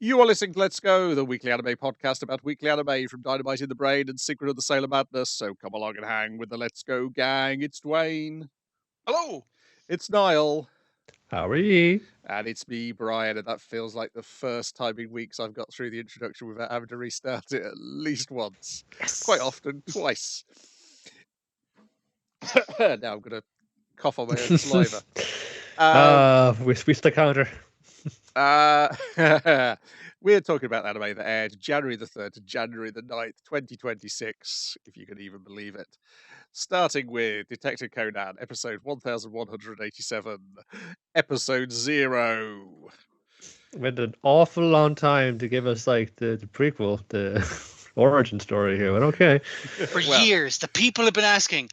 You are listening to Let's Go, the weekly anime podcast about weekly anime from Dynamite in the Brain and Secret of the Sailor Madness. So come along and hang with the Let's Go gang. It's Dwayne. Hello. It's Niall. How are ye? And it's me, Brian. And that feels like the first time in weeks I've got through the introduction without having to restart it at least once. Yes. Quite often, twice. Now I'm going to cough on my own saliva. We the counter. We're talking about anime that aired January the 3rd to January the 9th, 2026, if you can even believe it. Starting with Detective Conan, episode 1187, episode 0. Went an awful long time to give us like the prequel, the origin story here, but okay. For years, the people have been asking,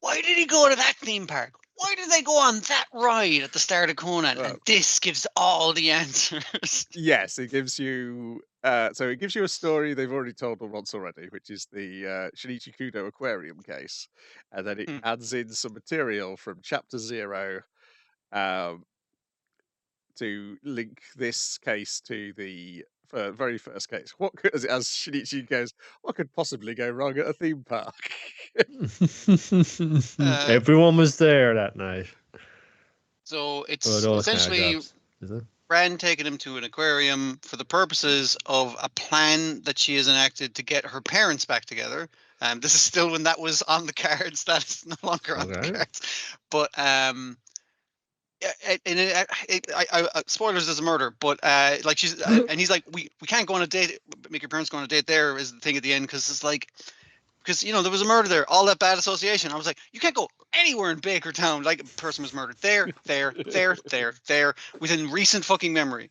why did he go to that theme park? Why did they go on that ride at the start of Conan? And this gives all the answers. Yes, it gives you... it gives you a story they've already told once already, which is the Shinichi Kudo aquarium case. And then it adds in some material from Chapter 0 to link this case to the very first case. What could, as Shinichi goes, what could possibly go wrong at a theme park? Everyone was there that night. So it's essentially Ran taking him to an aquarium for the purposes of a plan that she has enacted to get her parents back together. This is still when that was on the cards. That's no longer on the cards. But spoilers, there's a murder, but like she's and he's like, we can't go on a date, make your parents go on a date there is the thing at the end, because it's like, because you know there was a murder there, all that bad association. I was like, you can't go anywhere in Bakertown like a person was murdered there within recent fucking memory.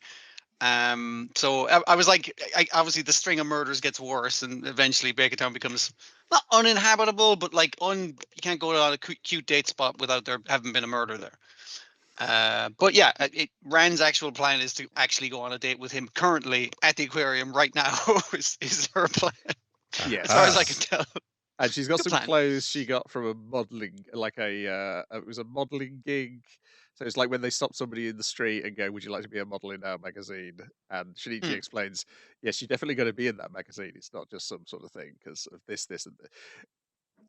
So I was like, obviously the string of murders gets worse, and eventually Bakertown becomes not uninhabitable, but like you can't go on a cute date spot without there having been a murder there. But yeah, Rand's actual plan is to actually go on a date with him currently at the aquarium right now. is her plan? Yeah, as far as I can tell. And she's got some clothes she got from a modeling, like it was a modeling gig. So it's like when they stop somebody in the street and go, "Would you like to be a model in our magazine?" And Shinichi explains, "Yes, you're definitely going to be in that magazine. It's not just some sort of thing because of this, and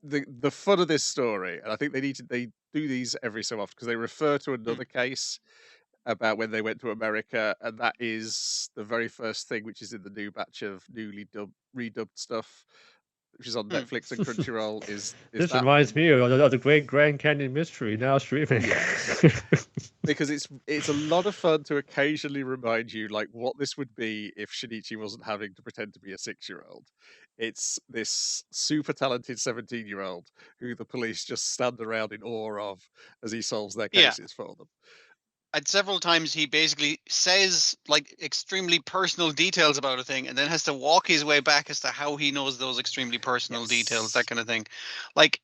the fun of this story." And I think they do these every so often because they refer to another case about when they went to America, and that is the very first thing, which is in the new batch of newly redubbed stuff, which is on Netflix and Crunchyroll. This reminds me of the Great Grand Canyon Mystery now streaming. Because it's a lot of fun to occasionally remind you like what this would be if Shinichi wasn't having to pretend to be a 6-year-old. It's this super talented 17-year-old who the police just stand around in awe of as he solves their cases for them. And several times he basically says like extremely personal details about a thing and then has to walk his way back as to how he knows those extremely personal details, that kind of thing. Like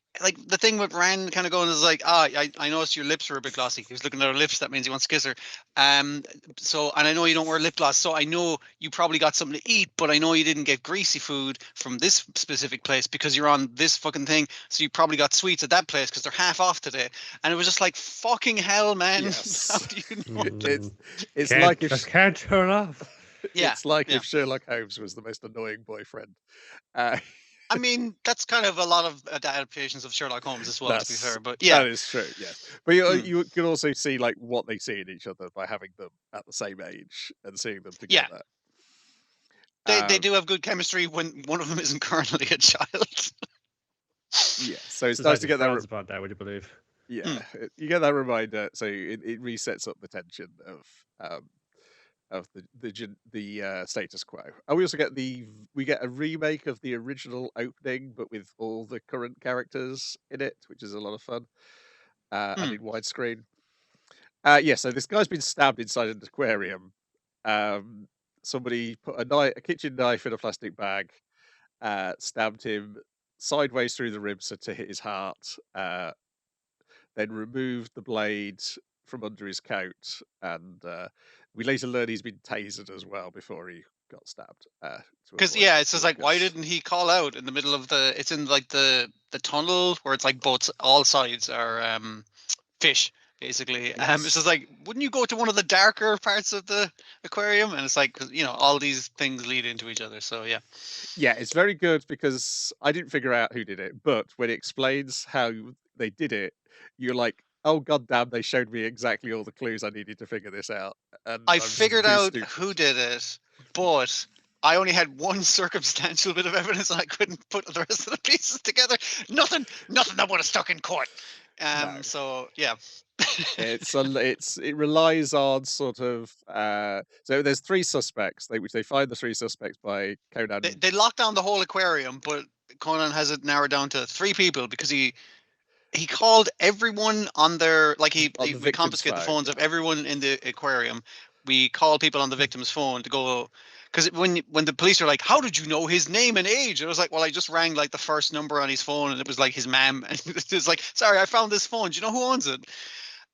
the thing with Rand kind of going is like, I noticed your lips are a bit glossy. He was looking at her lips. That means he wants to kiss her. So, and I know you don't wear lip gloss. So I know you probably got something to eat, but I know you didn't get greasy food from this specific place because you're on this fucking thing. So you probably got sweets at that place because they're half off today. And it was just like, fucking hell, man. Yes. How do you know? It's like if I can't turn off. Yeah, it's like if Sherlock Holmes was the most annoying boyfriend. I mean, that's kind of a lot of adaptations of Sherlock Holmes as well, to be fair. But yeah, that is true. Yes, but you can also see like what they see in each other by having them at the same age and seeing them together. Yeah, they do have good chemistry when one of them isn't currently a child. Yeah, so it's nice to get that. About that, would you believe? Yeah, you get that reminder, so it resets up the tension of the status quo. And we also get a remake of the original opening, but with all the current characters in it, which is a lot of fun, and in widescreen. So this guy's been stabbed inside an aquarium. Somebody put a kitchen knife in a plastic bag, stabbed him sideways through the ribs to hit his heart. Then removed the blade from under his coat, and we later learn he's been tasered as well before he got stabbed. Because it's just like, why didn't he call out in the middle of the? It's in like the tunnel where it's like all sides are fish. basically. Yes. It's just like, wouldn't you go to one of the darker parts of the aquarium? And it's like, 'cause, all these things lead into each other. So yeah. Yeah, it's very good because I didn't figure out who did it, but when it explains how they did it, you're like, oh god damn, they showed me exactly all the clues I needed to figure this out, and I I'm just figured too out stupid. who did it, but I only had one circumstantial bit of evidence, and I couldn't put the rest of the pieces together. Nothing that would have stuck in court. No. So yeah. It relies on sort of so there's three suspects which they find the three suspects by Conan They locked down the whole aquarium, but Conan has it narrowed down to 3 people because he called everyone on their on the we victim's confiscate the phone. phones of everyone in the aquarium. We call people on the victim's phone to go, because when the police are like, how did you know his name and age? And I was like, well, I just rang like the first number on his phone, and it was like his mom, and it's like, sorry, I found this phone. Do you know who owns it?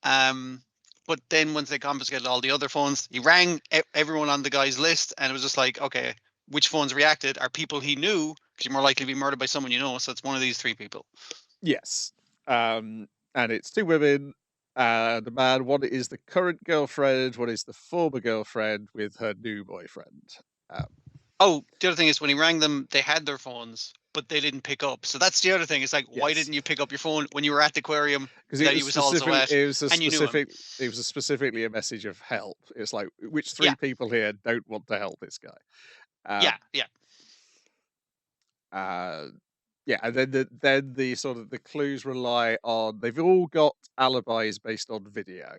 But then once they confiscated all the other phones, he rang everyone on the guy's list, and it was just like, okay, which phones reacted are people he knew, because you're more likely to be murdered by someone you know. So it's one of these 3 people. Yes. And it's two women and a man. One is the current girlfriend, one is the former girlfriend with her new boyfriend. Um, Oh, the other thing is when he rang them, they had their phones, but they didn't pick up. So that's the other thing. It's like, why Yes. didn't you pick up your phone when you were at the aquarium because that he was also at, and you knew him? it was specifically a message of help. It's like, which 3 Yeah, people here don't want to help this guy? yeah, Um, yeah. uh, yeah, and then the sort of the clues rely on they've all got alibis based on video,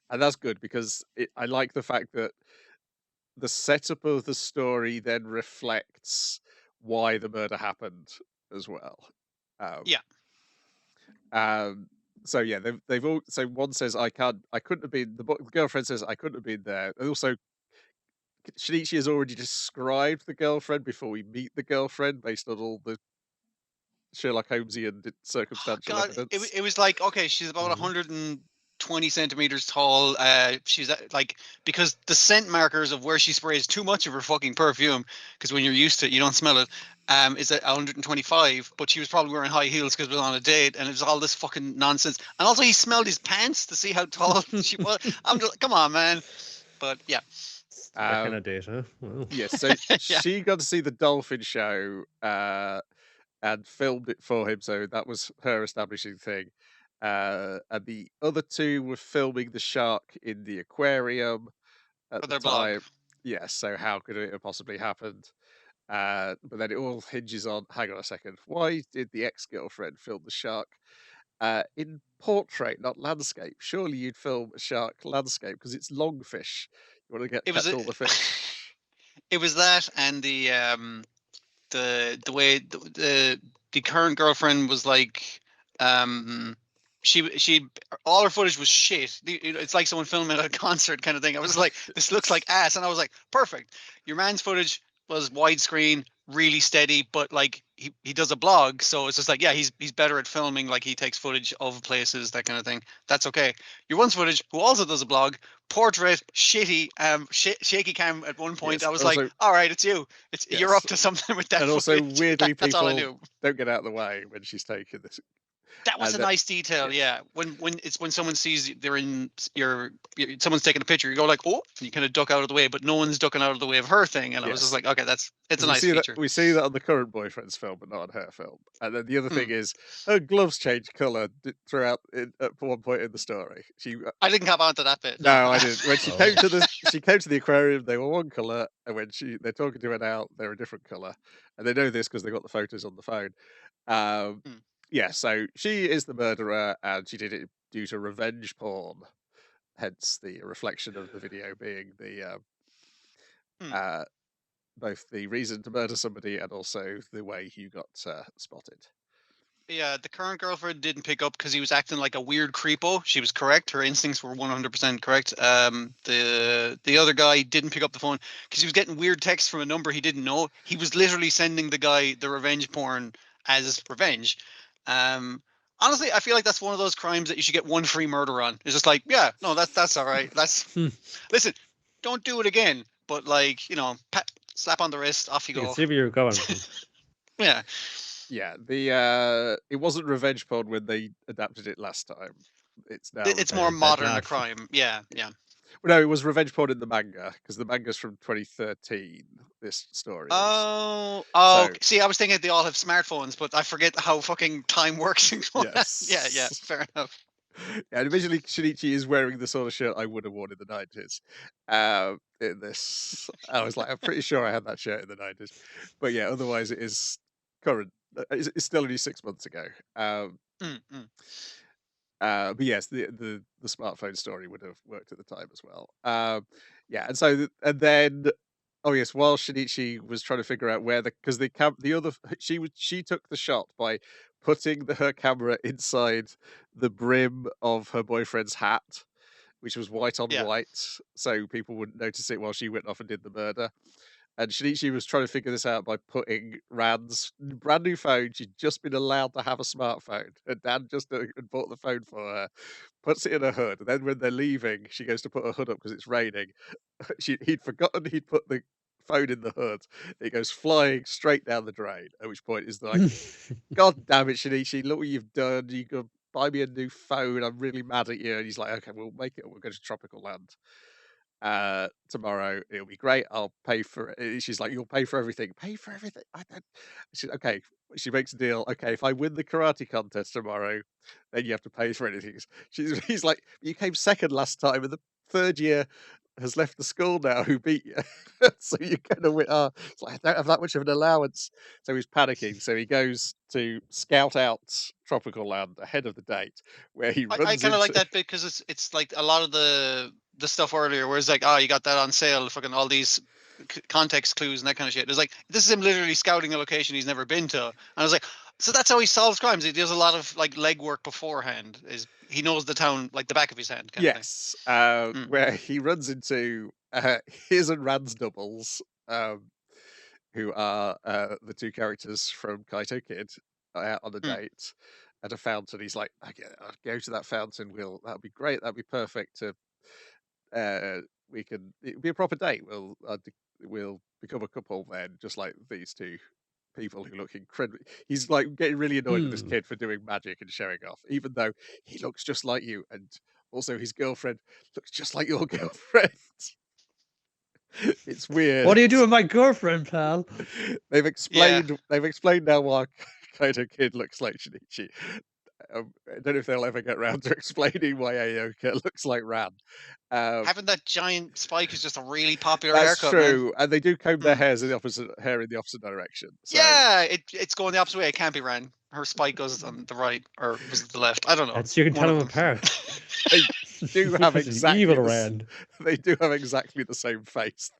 and that's good because I like the fact that the setup of the story then reflects why the murder happened as well. Um, Yeah. so yeah, they've all. So one says I couldn't have been. The girlfriend says I couldn't have been there. And also, Shinichi has already described the girlfriend before we meet the girlfriend based on all the Sherlock Holmesian circumstantial God, evidence. it was like, okay, she's about Mhm. 120 centimeters tall. She's like, because the scent markers of where she sprays too much of her fucking perfume, because when you're used to it, you don't smell it. Is at 125, but she was probably wearing high heels because it was on a date, and it was all this fucking nonsense. And also, he smelled his pants to see how tall she was. I'm just, come on, man. But yeah, That kind Um, of date, huh? Well, yes, so yeah. she got to see the dolphin show and filmed it for him. So that was her establishing thing. And the other two were filming the shark in the aquarium at For the their blog. time. Yes, so how could it have possibly happened? But then it all hinges on hang on a second, why did the ex girlfriend film the shark in portrait, not landscape? Surely you'd film a shark landscape because it's longfish. You want to It was catch all the fish. it was that, and the way the current girlfriend was like, um she all her footage was shit. It's like someone filming at a concert kind of thing. I was like, this looks like ass, and I was like, perfect. Your man's footage was widescreen, really steady, but like he does a blog, so it's just like, yeah, he's better at filming. Like he takes footage of places, that kind of thing. That's okay. Your one's footage, who also does a blog, portrait, shitty, shaky cam at one point. Yes, I was like, also all right, it's you. You're yes, up to something with that and also footage. weirdly That's all I people knew. don't get out of the way when she's taking this. That was And a nice detail, yes, yeah. When someone sees they're in someone's taking a picture, you go like, oh, and you kind of duck out of the way, but no one's ducking out of the way of her thing, and I was just yes, like, okay, it's a because nice feature. we see that on the current boyfriend's film, but not on her film. And then the other Hmm. thing is her gloves change color throughout at one point in the story. I didn't come on to that bit. No. No, I didn't. When oh. she came to the aquarium, they were one color, and when they're talking to her now, they're a different color, and they know this because they got the photos on the phone. Um, Hmm. yeah, so she is the murderer, and she did it due to revenge porn. Hence the reflection of the video being the Hmm. uh, both the reason to murder somebody and also the way you got spotted. Yeah, the current girlfriend didn't pick up because he was acting like a weird creepo. She was correct; her instincts were 100% correct. The other guy didn't pick up the phone because he was getting weird texts from a number he didn't know. He was literally sending the guy the revenge porn as revenge. Um, Honestly, I feel like that's one of those crimes that you should get one free murder on. It's just like, yeah, no, that's all right. Listen, don't do it again. But like, pat, slap on the wrist, off you You can go. see where you're going from. Yeah. Yeah, the it wasn't revenge porn when they adapted it last time. it's now It's more revenge. modern a not. crime. Yeah, yeah. Well, no, it was revenge porn in the manga because the manga's from 2013. This story is. Oh, So see, I was thinking they all have smartphones, but I forget how fucking time works in Conan. yes, Yeah, fair enough. Yeah, and visually Shinichi is wearing the sort of shirt I would have worn in the 90s. In this, I was like, I'm pretty sure I had that shirt in the 90s, but yeah, otherwise it is current. It's still only 6 months ago. Mm, mm. But yes, the smartphone story would have worked at the time as well. Yeah, and so and then oh yes, while Shinichi was trying to figure out where because the other she took the shot by putting her camera inside the brim of her boyfriend's hat, which was white on Yeah. white, so people wouldn't notice it while she went off and did the murder. And Shinichi was trying to figure this out by putting Rand's brand new phone. She'd just been allowed to have a smartphone. And Dan just had bought the phone for her, puts it in her hood. And then when they're leaving, she goes to put her hood up because it's raining. He'd forgotten he'd put the phone in the hood. It goes flying straight down the drain. At which point is like, God damn it, Shinichi, look what you've done. You could buy me a new phone. I'm really mad at you. And he's like, okay, we'll make it. We'll go to tropical land tomorrow. It'll be great. I'll pay for it. She's like, you'll pay for everything. Pay for everything. I don't. She's okay. She makes a deal. Okay, if I win the karate contest tomorrow, then you have to pay for anything. He's like, you came second last time, and the third year has left the school now who beat you. So you're gonna win. It's like, I don't have that much of an allowance. So he's panicking. So he goes to scout out tropical land ahead of the date, where he I runs kind of like into that bit because it's like a lot of the stuff earlier where it's like, oh, you got that on sale, fucking all these context clues and that kind of shit. It's like this is him literally scouting a location he's never been to, and I was like, so that's how he solves crimes. He does a lot of like legwork beforehand. Is he knows the town like the back of his hand, kind of thing. yes, Mm, where he runs into his and Rand's doubles, who are the two characters from Kaito Kid, out on a mm. date at a fountain. He's like, okay, I'll go to that fountain. That'll be great. That'll be perfect. It'll be a proper date. We'll become a couple then, just like these two people who look incredible. He's like getting really annoyed with this Hmm. kid for doing magic and showing off, even though he looks just like you, and also his girlfriend looks just like your girlfriend. It's weird. What are you doing, my girlfriend, pal? They've Yeah. explained now why Kaito Kid looks like Shinichi. I don't know if they'll ever get round to explaining why Aoka looks like Ran. Having that giant spike is just a really popular That's haircut, man. true, and they do comb their Mm. hair in the opposite direction. So Yeah, it's going the opposite way. It can't be Ran. Her spike goes on the right, or was it the left? I don't know. That's you can One tell of them them. apart. they do have This is exactly evil the Rand. they do have exactly the same face.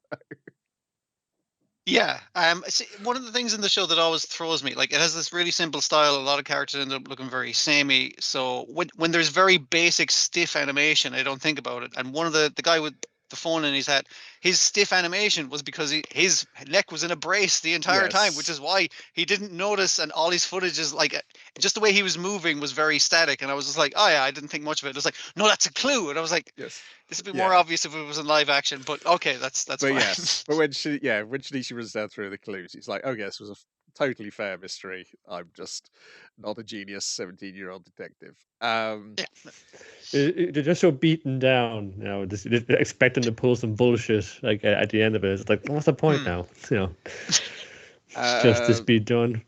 Yeah. See, one of the things in the show that always throws me, like it has this really simple style. A lot of characters end up looking very samey. So when there's very basic stiff animation, I don't think about it. And one of the guy with the phone in his head, his stiff animation was because his neck was in a brace the entire time, which Yes. is why he didn't notice. And all his footage is like just the way he was moving was very static. And I was just like, oh yeah, I didn't think much of it. It was like, no, that's a clue. And I was like, Yes. this would be more Yeah. obvious if it was in live action. But okay, that's But fine. yes, but when Shinichi runs down through the clues, it's like, oh yes, it was a totally fair mystery. I'm just not a genius 17-year-old detective. Yeah. They're just so beaten down, just expecting to pull some bullshit like at the end of it. It's like, what's the point now? Just be done.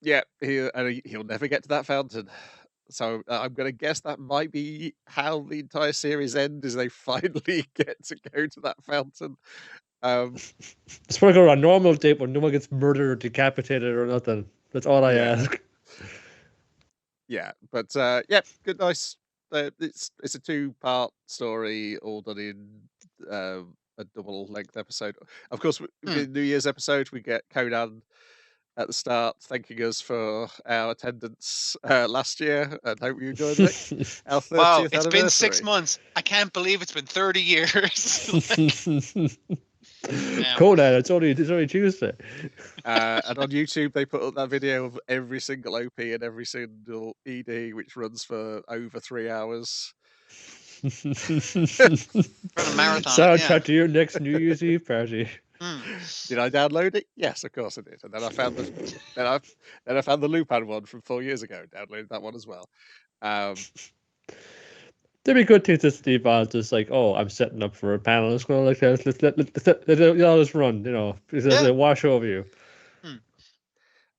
Yeah, he'll never get to that fountain. So I'm going to guess that might be how the entire series ends, is they finally get to go to that fountain. Just want to go on a normal date where no one gets murdered or decapitated or nothing. That's all I ask. Yeah, but yeah, good, nice. It's a 2-part story, all done in a double length episode. Of course, in New Year's episode, we get Conan at the start thanking us for our attendance last year, and hope you enjoyed it. Our 30th Wow, anniversary. it's been 6 months. I can't believe it's been 30 years. Conan, it's only Tuesday. And on YouTube, they put up that video of every single OP and every single ED, which runs for over 3 hours. For a marathon. Soundtrack to your next New Year's Eve party. Did I download it? Yes, of course I did. And then I found the Lupin one from 4 years ago. Downloaded that one as well. There'd be good things to Steve on, just like, oh, I'm setting up for a panel. Let's go like this. Let all this run, because Yeah. it'll wash over you.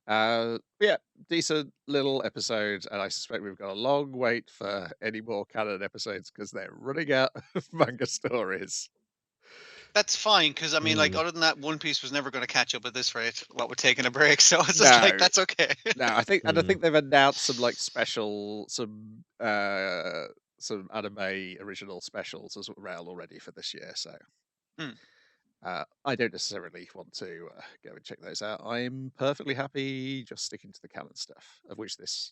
Yeah, decent little episode, and I suspect we've got a long wait for any more canon episodes because they're running out of manga stories. That's fine, because I mean, like, Mm. other than that, One Piece was never going to catch up at this rate. What we're taking a break, so it's just No. like that's okay. No, I think they've announced some like special, some anime original specials as well already for this year. So I don't necessarily want to go and check those out. I'm perfectly happy just sticking to the canon stuff, of which this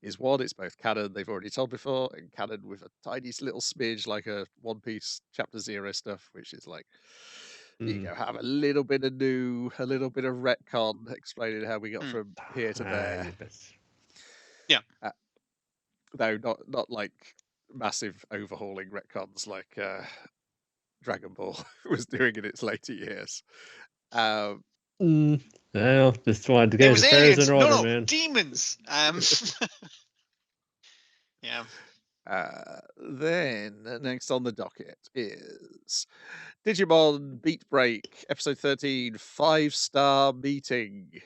is one. It's both canon they've already told before, and canon with a tiny little smidge like a One Piece Chapter 0 stuff, which is like you go have a little bit of new, a little bit of retcon explaining how we got from here to there. Yeah. Though not like massive overhauling retcons like Dragon Ball was doing in its later years. Well, just wanted to get It was his affairs aliens. in order, No, man. demons. Yeah. Then next on the docket is Digimon Beatbreak episode 13, 5-star meeting.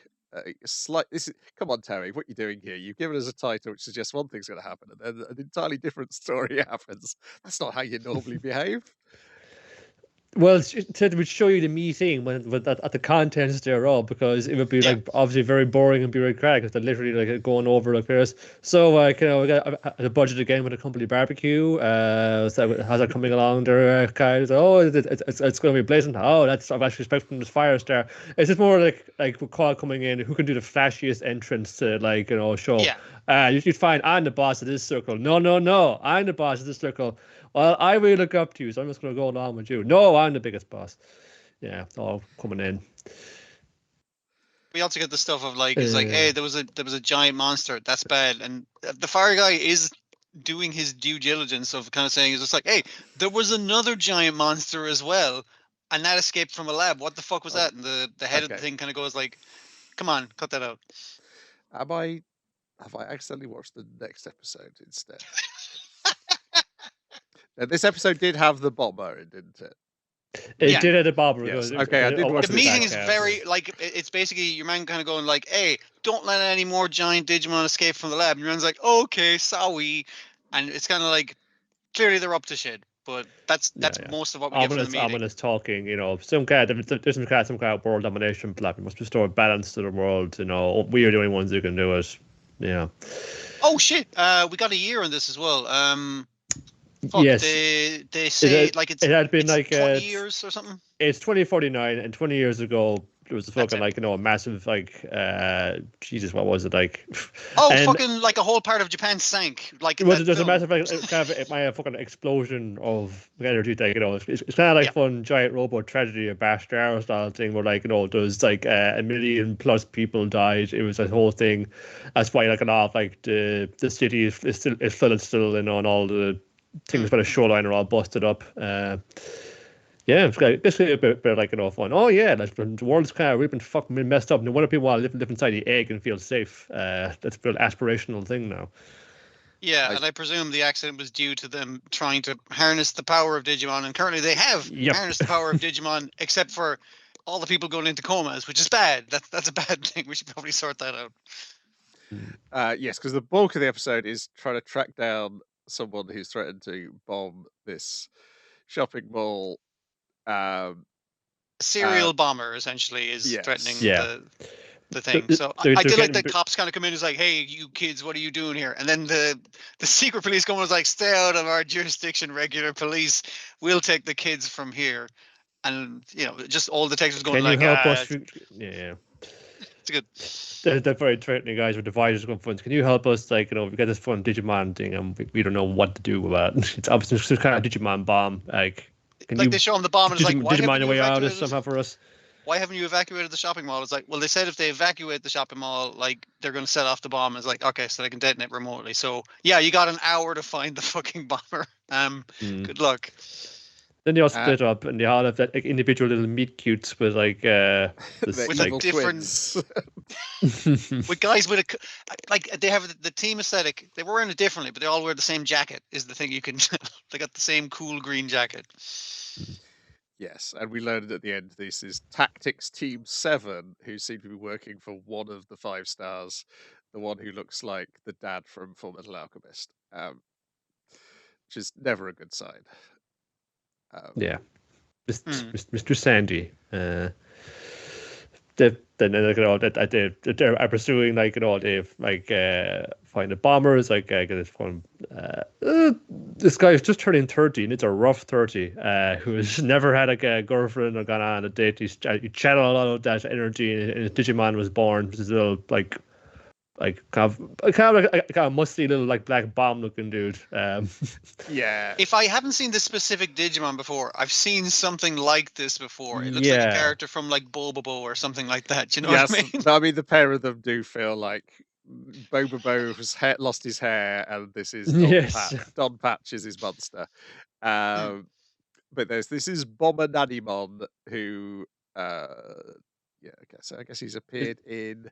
Come on, Terry, what are you doing here? You've given us a title which suggests one thing's going to happen, and then an entirely different story happens. That's not how you normally behave. Well, it would show you the meeting at the contents thereof, because it would be like obviously very boring and bureaucratic if they're literally like going over like this. So like we got a budget again with a company barbecue. How's that coming along there, guys? Oh, it's going to be blazing. Oh, I'm actually expecting this fire star. It's just more like call coming in. Who can do the flashiest entrance to show? Yeah. You'd find I'm the boss of this circle. No, I'm the boss of this circle. Well, I really look up to you, so I'm just going to go along with you. No, I'm the biggest boss. Yeah, it's all coming in. We also get the stuff of like, it's like, hey, there was a giant monster. That's bad. And the fire guy is doing his due diligence of kind of saying, it's just like, hey, there was another giant monster as well, and that escaped from a lab. What the fuck was that? And the head of the thing kind of goes like, come on, cut that out. Have I accidentally watched the next episode instead? This episode did have the bomber, didn't it? It did have a bomber. Yes. Okay, I did watch the meeting is very like, it's basically your man kind of going like, hey, don't let any more giant Digimon escape from the lab. And your man's like, okay, sorry. And it's kind of like, clearly they're up to shit. But that's most of what we get from the meeting. Ominous talking, some kind of world domination plan. We must restore balance to the world. We are the only ones who can do it. Yeah. Oh shit! We got a year on this as well. Yes. They say it had been like 20 years or something. It's 2049, and 20 years ago there was a fucking a massive Jesus, what was it like? Oh, fucking like a whole part of Japan sank. Like there's a massive kind of fucking explosion of energy. It's kind of like fun giant robot tragedy, a Bashar style thing where there's like a million plus people died. It was a whole thing. That's why a lot of the city is flooded still, and all the things by the shoreline are all busted up. It's basically a bit fun. Oh yeah, the world's kind of been fucking messed up, and what if people want to live inside the egg and feel safe? That's a bit aspirational thing now. Yeah, and I presume the accident was due to them trying to harness the power of Digimon, and currently they have harnessed the power of Digimon, except for all the people going into comas, which is bad. That's a bad thing. We should probably sort that out. Yes, because the bulk of the episode is trying to track down someone who's threatened to bomb this shopping mall. Serial bomber essentially is threatening the thing. So I did like the cops kind of come in and is like, hey, you kids, what are you doing here? And then the secret police come in and was like, stay out of our jurisdiction, regular police. We'll take the kids from here. And just all the detectives going like, help us? Yeah. It's good. They're very threatening guys with devices going funds. Can you help us? We got this fun Digimon thing, and we don't know what to do about it. It's obviously some kind of Digimon bomb. They show them the bomb and it's like, why Digimon your way out of this somehow for us? Why haven't you evacuated the shopping mall? It's like, well, they said if they evacuate the shopping mall, they're going to set off the bomb. It's like, okay, so they can detonate remotely. So yeah, you got an hour to find the fucking bomber. Good luck. Then they all split up, and they all have that like, individual little meet cutes with like They're With, like, evil different- twins. with guys with like they have the team aesthetic. They wear it differently, but they all wear the same jacket. Is the thing you can? They got the same cool green jacket. Yes, and we learned at the end this is Tactics Team 7, who seem to be working for one of the 5 stars, the one who looks like the dad from Fullmetal Alchemist, which is never a good sign. yeah, Hmm. Mr. Sandy. Then like, they are pursuing like they like find the bombers like get this one. This guy is just turning 30 and it's a rough 30. Who has never had like a girlfriend or gone on a date. He channeled all of that energy and his Digimon was born. This little like kind of musty little like black bomb looking dude. Yeah. If I haven't seen this specific Digimon before, I've seen something like this before. It looks like a Yeah. character from like Bobobo or something like that. Do you know what I mean? But I mean, the pair of them do feel like Bobobo has lost his hair, and this is Don, Yes. Don Patch is his monster. But this is Bomber Nanimon, who, I guess he's appeared in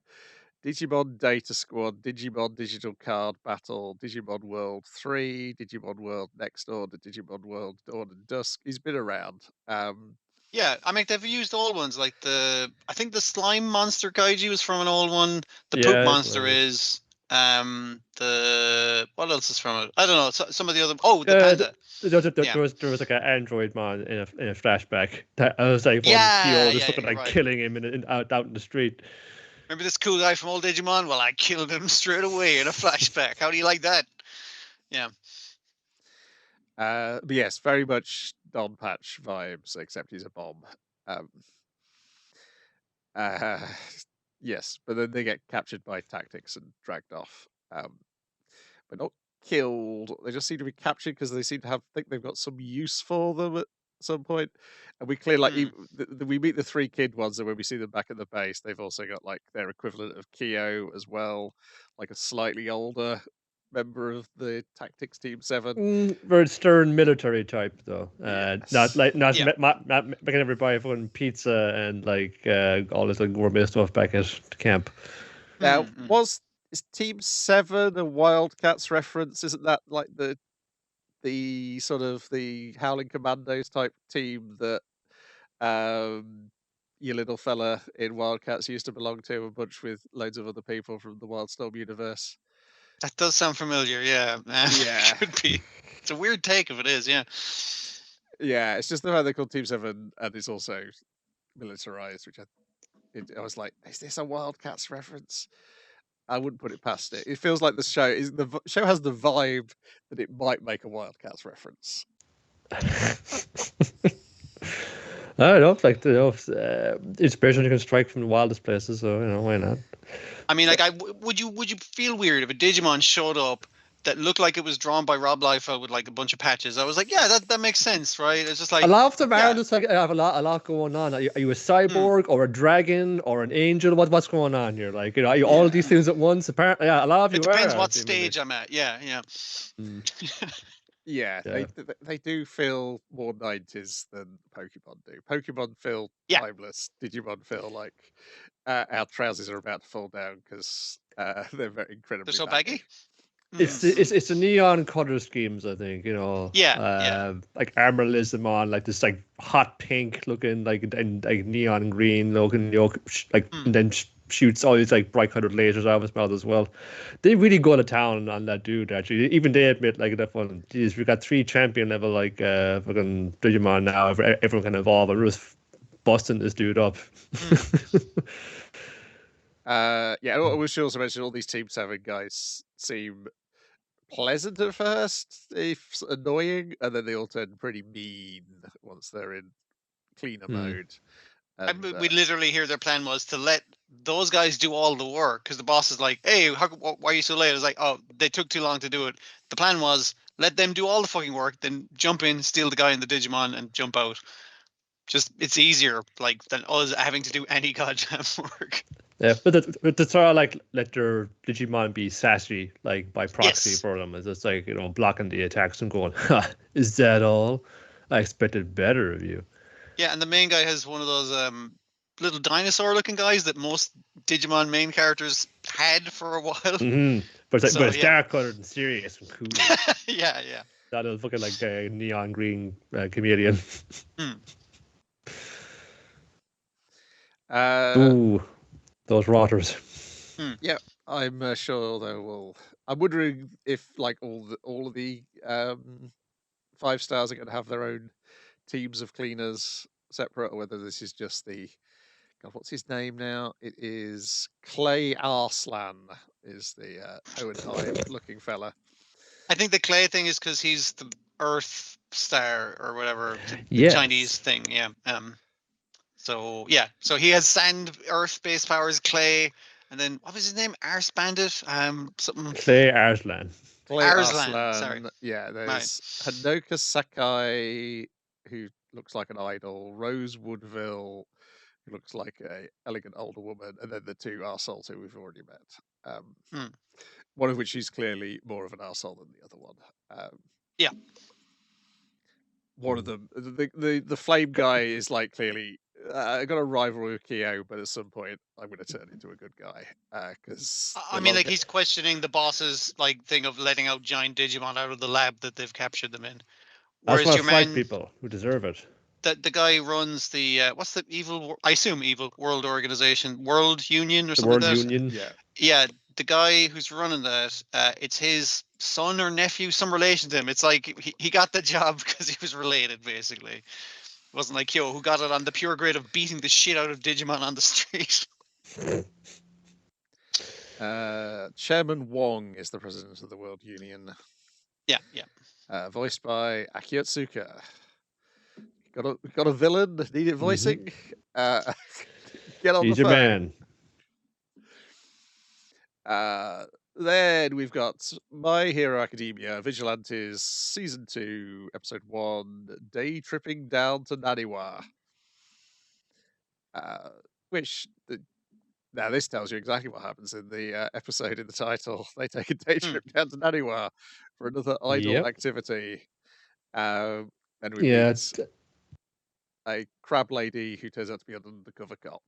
Digimon Data Squad, Digimon Digital Card Battle, Digimon World 3, Digimon World Next Order, Digimon World Dawn and Dusk. He's been around. Yeah, I mean they've used old ones like I think the slime monster kaiju was from an old one. The poop monster is. What else is from it? I don't know. Some of the other. Oh, the panda. There was like an android man in a flashback that I was like, Kyo just looking like killing him out in the street. Remember this cool guy from old Digimon? Well, I killed him straight away in a flashback. How do you like that? Yeah. But yes, very much Don Patch vibes, except he's a bomb. Yes, but then they get captured by Tactics and dragged off. But not killed. They just seem to be captured because they seem to think they've got some use for them at some point. And we clearly we meet the 3 kid ones, and when we see them back at the base, they've also got like their equivalent of Kyo as well, like a slightly older member of the Tactics Team 7. Very stern military type though. Yes. Not making everybody fun pizza and like all this like gourmet stuff back at camp. Now, is Team 7 a Wildcats reference? Isn't that like the sort of the Howling Commandos type team that your little fella in Wildcats used to belong to, a bunch with loads of other people from the Wildstorm universe? That does sound familiar, yeah. Yeah. Could be. It's a weird take if it is, yeah. Yeah, it's just the fact they're called Team 7 and it's also militarized, which I was like, is this a Wildcats reference? I wouldn't put it past it. It feels like the show has the vibe that it might make a Wildcats reference. I don't know, like inspiration you can strike from the wildest places, so why not? I mean, like, would you feel weird if a Digimon showed up that looked like it was drawn by Rob Liefeld with like a bunch of patches? I was like, yeah, that makes sense, right? It's just like a lot of them are just like have a lot going on. Are you a cyborg or a dragon or an angel? What's going on here? Like are you all of these things at once? Apparently, a lot of you. It depends what stage I'm at. Yeah. Yeah, they do feel more 90s than Pokemon do. Pokemon feel timeless. Digimon feel like our trousers are about to fall down because they're very incredibly. They're so baggy. It's the neon color schemes, I think. Like Armorism on like this like hot pink looking like and like neon green looking and then shoots all these like bright colored lasers out of his mouth as well. They really go to town on that dude actually. Even they admit like that one. Geez, we got 3 champion level like fucking Digimon now. Everyone can evolve. And we're just busting this dude up. I should also mention all these Team 7 guys seem pleasant at first, if annoying, and then they all turn pretty mean once they're in cleaner mode. And, we literally hear their plan was to let those guys do all the work because the boss is like, hey, why are you so late? It's like, oh, they took too long to do it. The plan was let them do all the fucking work, then jump in, steal the guy in the Digimon and jump out. Just it's easier like than us having to do any goddamn work. Yeah, but that's all like let their Digimon be sassy like by proxy for them. It's like blocking the attacks and going, is that all? I expected better of you. Yeah, and the main guy has one of those little dinosaur-looking guys that most Digimon main characters had for a while. But it's, So, but it's yeah. dark-colored and serious and cool. Yeah. That was looking like a neon green chameleon. Ooh, those rotters. Yeah, I'm sure they will. I'm wondering if like all of the 5 stars are going to have their own teams of cleaners separate, or whether this is just the God, what's his name now? It is Clay Arslan, is the Hohenheim looking fella. I think the clay thing is because he's the Earth Star or whatever, the Yes. Chinese thing. Yeah. So yeah, so he has sand, Earth based powers, clay, and then what was his name? Ars Bandit. Something. Clay Arslan. Clay Arslan, Arslan. sorry. Yeah, there's Hanoka Sakai, who looks like an idol. Rose Woodville, who looks like a elegant older woman, and then the two arseholes who we've already met. One of which is clearly more of an arsehole than the other one. Yeah. One of them, the flame guy, is like clearly got a rivalry with Kyo, but at some point I'm going to turn into a good guy because I mean, like he's questioning the boss's like thing of letting out giant Digimon out of the lab that they've captured them in. That's Whereas why your fight man, people who deserve it. the guy who runs the what's the evil? I assume evil world organization, World Union or The something World like that. Union. Yeah. The guy who's running that, it's his son or nephew, some relation to him. It's like he got the job because he was related, basically. It wasn't like Kyo, who got it on the pure grade of beating the shit out of Digimon on the street. Chairman Wong is the president of the World Union. Yeah. Voiced by Akio Tsuka. Got a villain? Needed voicing? Get on He's the your phone. man. Then we've got My Hero Academia, Vigilantes, Season 2, Episode 1, Day Tripping Down to Naniwa. Now this tells you exactly what happens in the episode in the title. They take a day trip down to Naniwa for another idol activity. And we meet a crab lady who turns out to be an undercover cop.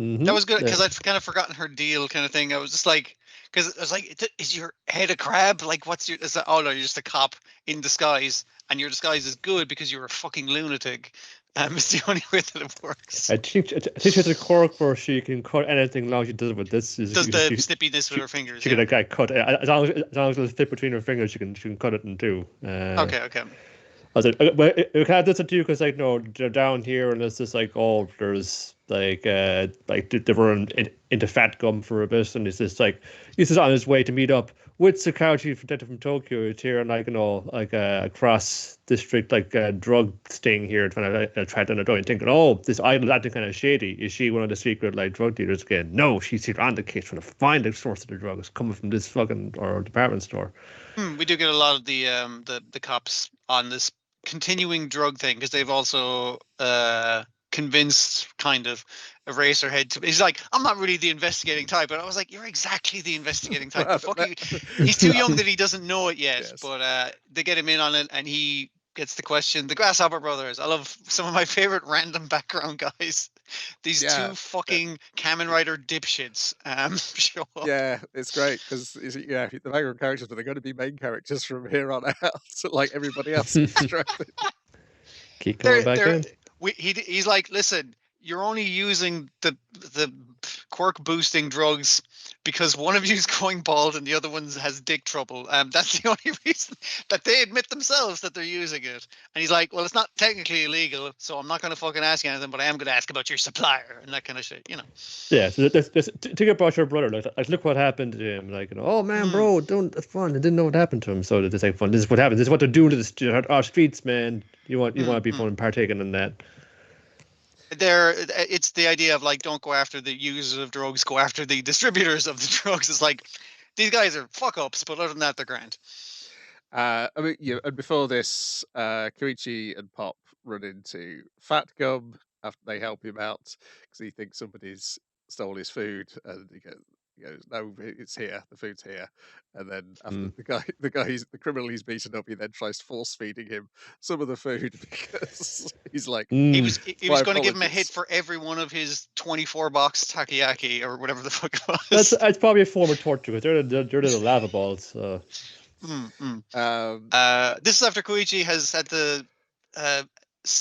That was good because I'd kind of forgotten her deal, kind of thing. I was just like, because I was like, is your head a crab? Like, what's your? Is that, oh no, you're just a cop in disguise, and your disguise is good because you're a fucking lunatic. It's the only way that it works. I think she has a quirk where she can cut anything long she does with this. Does the snippiness with her fingers? She can like cut as long as it'll fit between her fingers. She can cut it in two. Okay. I was like, well, it can't do it too because like no, they're down here and it's just like there's like they run into Fat Gum for a bit and it's just like he's just on his way to meet up with Sakauchi from Tokyo. It's here and like a cross district drug sting here trying to track down a dog and thinking, this idol acting kind of shady. Is she one of the secret like drug dealers again? No, she's here on the case trying to find the source of the drugs coming from this fucking or department store. We do get a lot of the cops on this continuing drug thing because they've also convinced kind of Eraserhead to. He's like, I'm not really the investigating type, but I was like, you're exactly the investigating type. He's too young that he doesn't know it yet. Yes. But they get him in on it, and he gets the question. The Grasshopper Brothers. I love some of my favorite random background guys. These two fucking Kamen Rider dipshits show up. Yeah, it's great because the background characters, but they're going to be main characters from here on out, like everybody else. Keep going back in. He's like, listen, you're only using the quirk boosting drugs because one of you is going bald and the other one has dick trouble. That's the only reason that they admit themselves that they're using it. And he's like, well, it's not technically illegal, so I'm not going to fucking ask you anything, but I am going to ask about your supplier and that kind of shit, Yeah, so to get about your brother, like look what happened to him. Like, oh man, bro, that's fun. I didn't know what happened to him, so it's like fun. This is what happened. This is what they're doing to our streets, man. You want to be fun and partaking in that. It's the idea of like, don't go after the users of drugs, go after the distributors of the drugs. It's like these guys are fuck ups, but other than that, they're grand. I mean, and before this, Koichi and Pop run into Fat Gum after they help him out because he thinks somebody's stole his food, and He goes, "No, it's here. The food's here." And then after Mm. the criminal he's beaten up, he then tries force feeding him some of the food because he's like, He Mm. was he "My was going to give him a hit apologies." for every one of his 24 box takoyaki or whatever the fuck it That's was. that's probably a form of torture because they're the lava balls. So. This is after Koichi has had to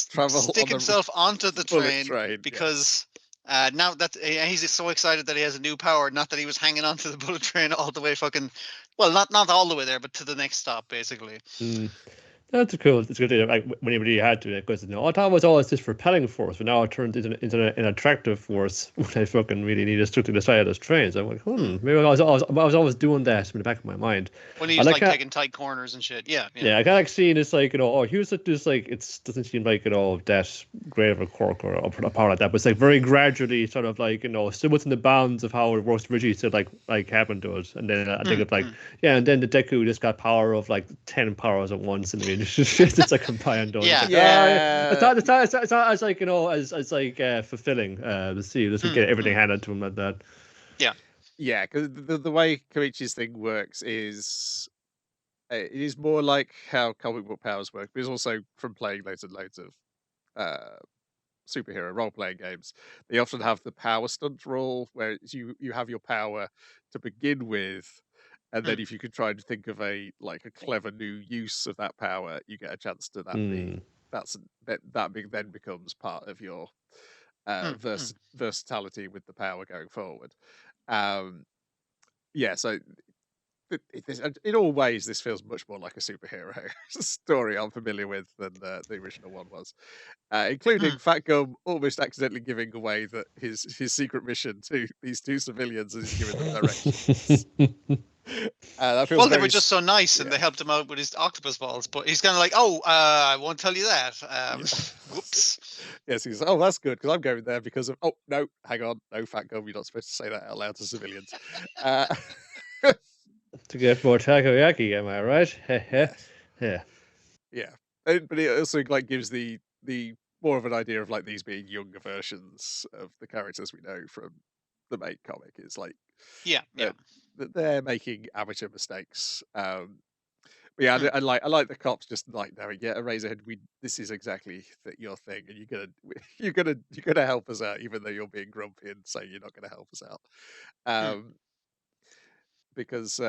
Travel stick on the himself onto the bullet train train because now that he's so excited that he has a new power, not that he was hanging onto the bullet train all the way fucking, well, not all the way there, but to the next stop, basically. Mm. That's cool. It's good. Like when he really had to, because I thought it was always this repelling force, but now it turned into an attractive force when I fucking really needed to stick to the side of those trains. I'm like, maybe I was always doing that in the back of my mind. When he's like taking tight corners and shit. Yeah. Yeah, I kind of like seeing this like he was like this like it doesn't seem like that great of a quirk or a power like that, but it's like very gradually sort of like still within the bounds of how it works originally to like happen to it, and then I think it's like and then the Deku just got power of like 10 powers at once, and I mean it's like combined. Yeah. It's not as like as like fulfilling to see just get everything handed to him like that. Yeah, because the way Koichi's thing works is it is more like how comic book powers work, but it's also from playing loads and loads of superhero role-playing games. They often have the power stunt rule, where you have your power to begin with, and then if you can try and think of a clever new use of that power, you get a chance to that then becomes part of your versatility with the power going forward. Yeah, so in all ways, this feels much more like a superhero story I'm familiar with than the original one was, including Fat Gum almost accidentally giving away that his secret mission to these two civilians as he's giving them directions. That feels well, they were just so nice and they helped him out with his octopus balls, but he's kind of like, I won't tell you that. Whoops. Yes, he's that's good because I'm going there because of no, hang on, no, Fat Gum, you're not supposed to say that out loud to civilians. To get more takoyaki, am I right? Yeah, but it also gives the more of an idea of these being younger versions of the characters we know from the main comic. It's like that they're making amateur mistakes. But yeah, I like the cops just knowing, Eraserhead, this is exactly your thing, and you're gonna help us out, even though you're being grumpy and saying you're not gonna help us out. Because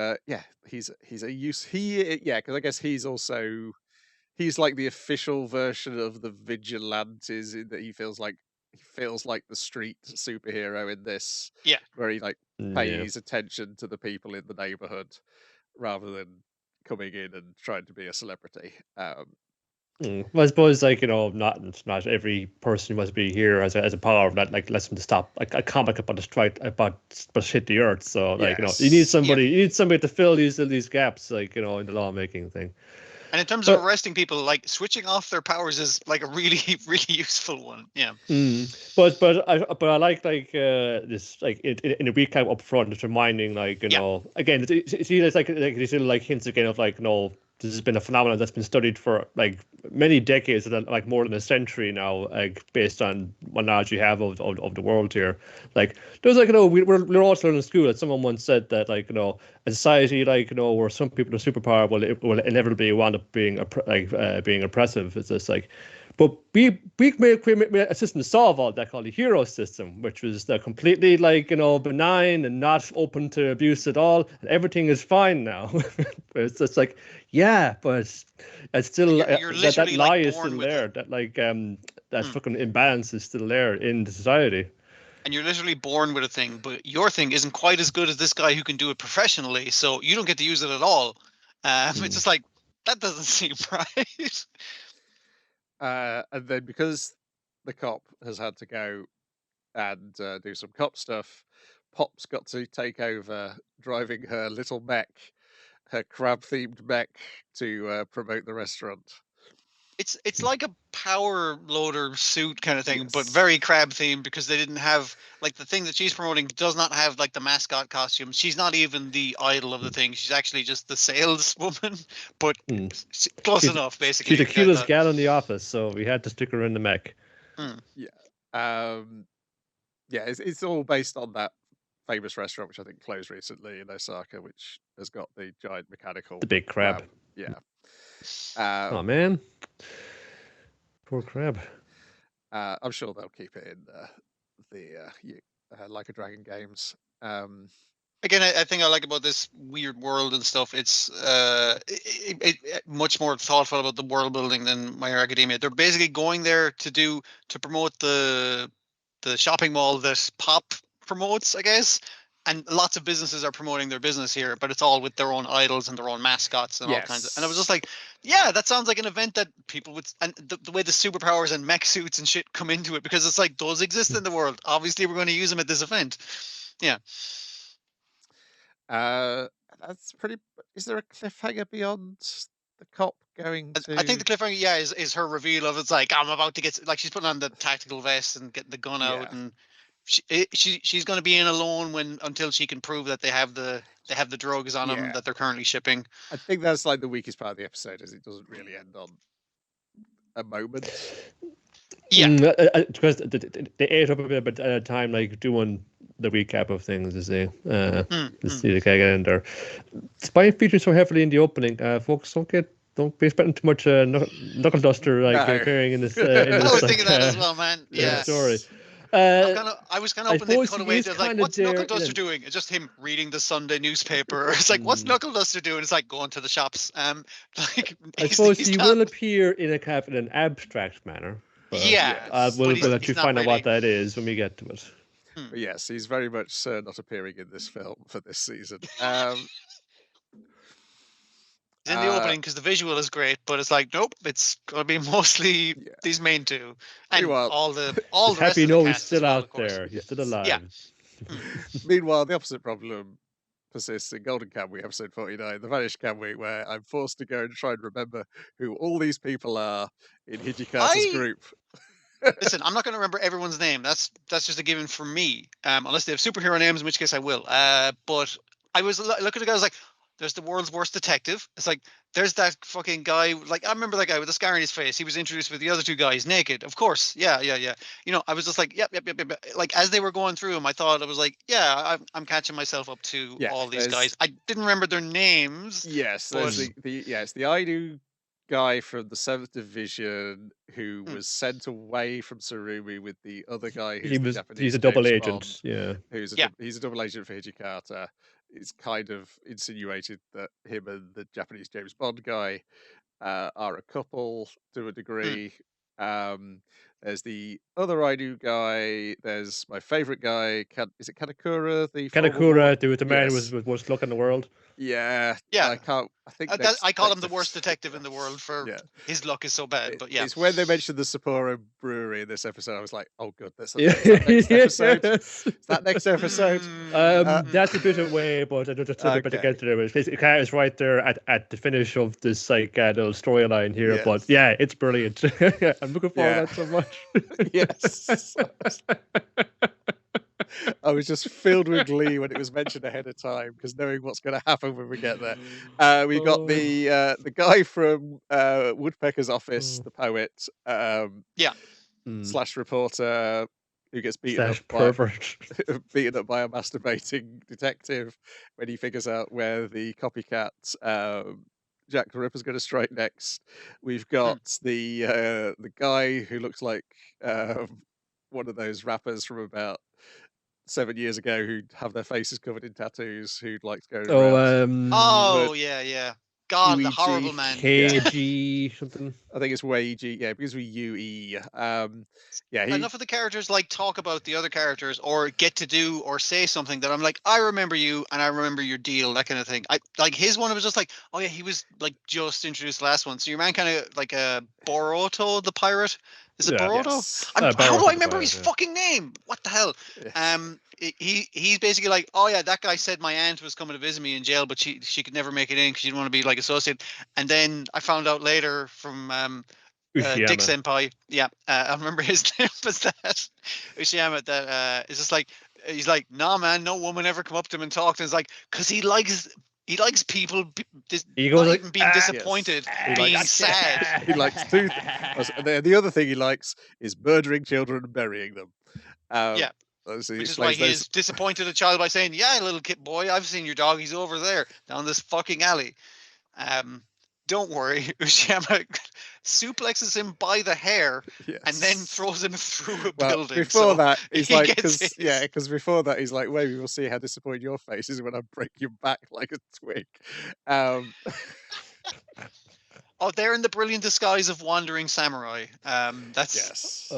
he's a use because I guess he's like the official version of the Vigilantes in that he feels like the street superhero in this. Yeah. Where he pays attention to the people in the neighborhood rather than coming in and trying to be a celebrity. Well, I suppose not every person who must be here as a power that lets them to stop a comic about a strike about shit the earth. So you need somebody to fill these gaps in the lawmaking thing. And in terms of arresting people, switching off their powers is a really, really useful one. Yeah. But I like this in a recap up front, just reminding again, see there's these little hints again of this has been a phenomenon that's been studied for many decades, more than a century now, based on what knowledge you have of the world here. There's we're all learning in school that someone once said that a society where some people are superpower will inevitably wind up being being oppressive. It's just but we made a system to solve all that called the hero system, which was completely benign and not open to abuse at all, and everything is fine now. It's just but it's still that lie is still there. That fucking imbalance is still there in the society. And you're literally born with a thing, but your thing isn't quite as good as this guy who can do it professionally, so you don't get to use it at all. It's just that doesn't seem right. And then because the cop has had to go and do some cop stuff, Pop's got to take over driving her little mech, her crab-themed mech, to promote the restaurant. It's like a power loader suit kind of thing, but very crab themed because they didn't have the thing that she's promoting does not have the mascot costume. She's not even the idol of the thing. She's actually just the saleswoman, but close enough basically. She's the cutest gal in the office, so we had to stick her in the mech. Yeah, it's all based on that famous restaurant, which I think closed recently in Osaka, which has got the giant mechanical The big crab. Yeah. Oh man, poor crab. I'm sure they'll keep it in Like a Dragon games. Again, I think I like about this weird world and stuff. It's much more thoughtful about the world building than My Hero Academia. They're basically going there to promote the shopping mall that Pop promotes, I guess. And lots of businesses are promoting their business here, but it's all with their own idols and their own mascots and all kinds of. And I was just like, yeah, that sounds like an event that people would. And the way the superpowers and mech suits and shit come into it, because it's like those exist in the world. Obviously, we're going to use them at this event. Yeah. That's pretty. Is there a cliffhanger beyond the cop going to? I think the cliffhanger, yeah, is her reveal of it's like I'm about to get like she's putting on the tactical vest and getting the gun out, and she's going to be in alone until she can prove that they have the drugs on them that they're currently shipping. I think that's like the weakest part of the episode, is it doesn't really end on a moment. Yeah, because they ate up a bit at a time, like doing the recap of things as they see the get in there. Despite featuring so heavily in the opening, folks don't be expecting too much knuckle duster appearing in this. I was thinking that as well, man. Yeah. Story. I was kind of hoping they'd cut away to like, what's Knuckle Duster doing? It's just him reading the Sunday newspaper. It's like, what's Knuckle Duster doing? It's like going to the shops. Like, I suppose he will appear in an abstract manner. We'll let you find out what that is when we get to it. But yes, he's very much not appearing in this film for this season. He's in the opening because the visual is great, but it's like, nope, it's going to be mostly these main two, and all the happy rest of the he's cast still well, out there. He's still alive. Yeah. Meanwhile, the opposite problem persists in Golden Kamuy, episode 49, The Vanished Kamuy, where I'm forced to go and try and remember who all these people are in Hijikata's group. Listen, I'm not going to remember everyone's name. That's just a given for me, unless they have superhero names, in which case I will. But I was looking at the guy, I was like, there's the world's worst detective. It's like, there's that fucking guy. Like, I remember that guy with the scar on his face. He was introduced with the other two guys naked. Of course. Yeah. You know, I was just like, yep. Like, as they were going through them, I thought, I was like, yeah, I'm catching myself up to all these guys. I didn't remember their names. Yes. There's the Ainu guy from the 7th Division who was sent away from Surumi with the other guy who's he's a double agent. He's a double agent for Hijikata. It's kind of insinuated that him and the Japanese James Bond guy are a couple to a degree. There's the other Ainu guy. There's my favorite guy. Is it Kanekura? The man who was luck in the world. Yeah. I call him the worst detective in the world for his luck is so bad. But yeah, it's when they mentioned the Sapporo Brewery in this episode, I was like, oh, good, that's next episode. Is that next episode? That's a bit away, but I just a bit against it. It's basically it's right there at the finish of this little storyline here. Yes. But yeah, it's brilliant. I'm looking forward to that so much. Yes. I was just filled with glee when it was mentioned ahead of time, because knowing what's going to happen when we get there. We've got the guy from Woodpecker's office, the poet, slash reporter, who gets beaten up by a masturbating detective when he figures out where the copycat Jack the Ripper's going to strike next. We've got the guy who looks like one of those rappers from about 7 years ago who'd have their faces covered in tattoos, who'd like to go around. Yeah. God, the horrible man. KG something. I think it's Weiji. Yeah, because we UE. Enough of the characters like talk about the other characters or get to do or say something that I'm like, I remember you and I remember your deal, that kind of thing. I like his one. It was just like, oh yeah, he was like just introduced last one. So your man kind of like a Boruto the pirate. Is it Boruto? Yes. How do I remember his fucking name? What the hell? He's basically like, oh yeah, that guy said my aunt was coming to visit me in jail, but she could never make it in because she didn't want to be like associated. And then I found out later from Dick Senpai, I remember his name was that Ushiyama. That is just like he's like, nah, man, no woman ever come up to him and talk to him. It's like because he likes people even being disappointed, being sad. He likes the other thing he likes is murdering children and burying them. So he Which is why explains he is disappointed a child by saying, "Yeah, little kid boy, I've seen your dog. He's over there down this fucking alley." Don't worry, Ushiyama suplexes him by the hair and then Yes. throws him through a Well, building. before So that, he's he like, gets his. because before that, he's like, maybe we'll see how disappointed your face is when I break your back like a twig. Oh, they're in the brilliant disguise of wandering samurai. That's Yes.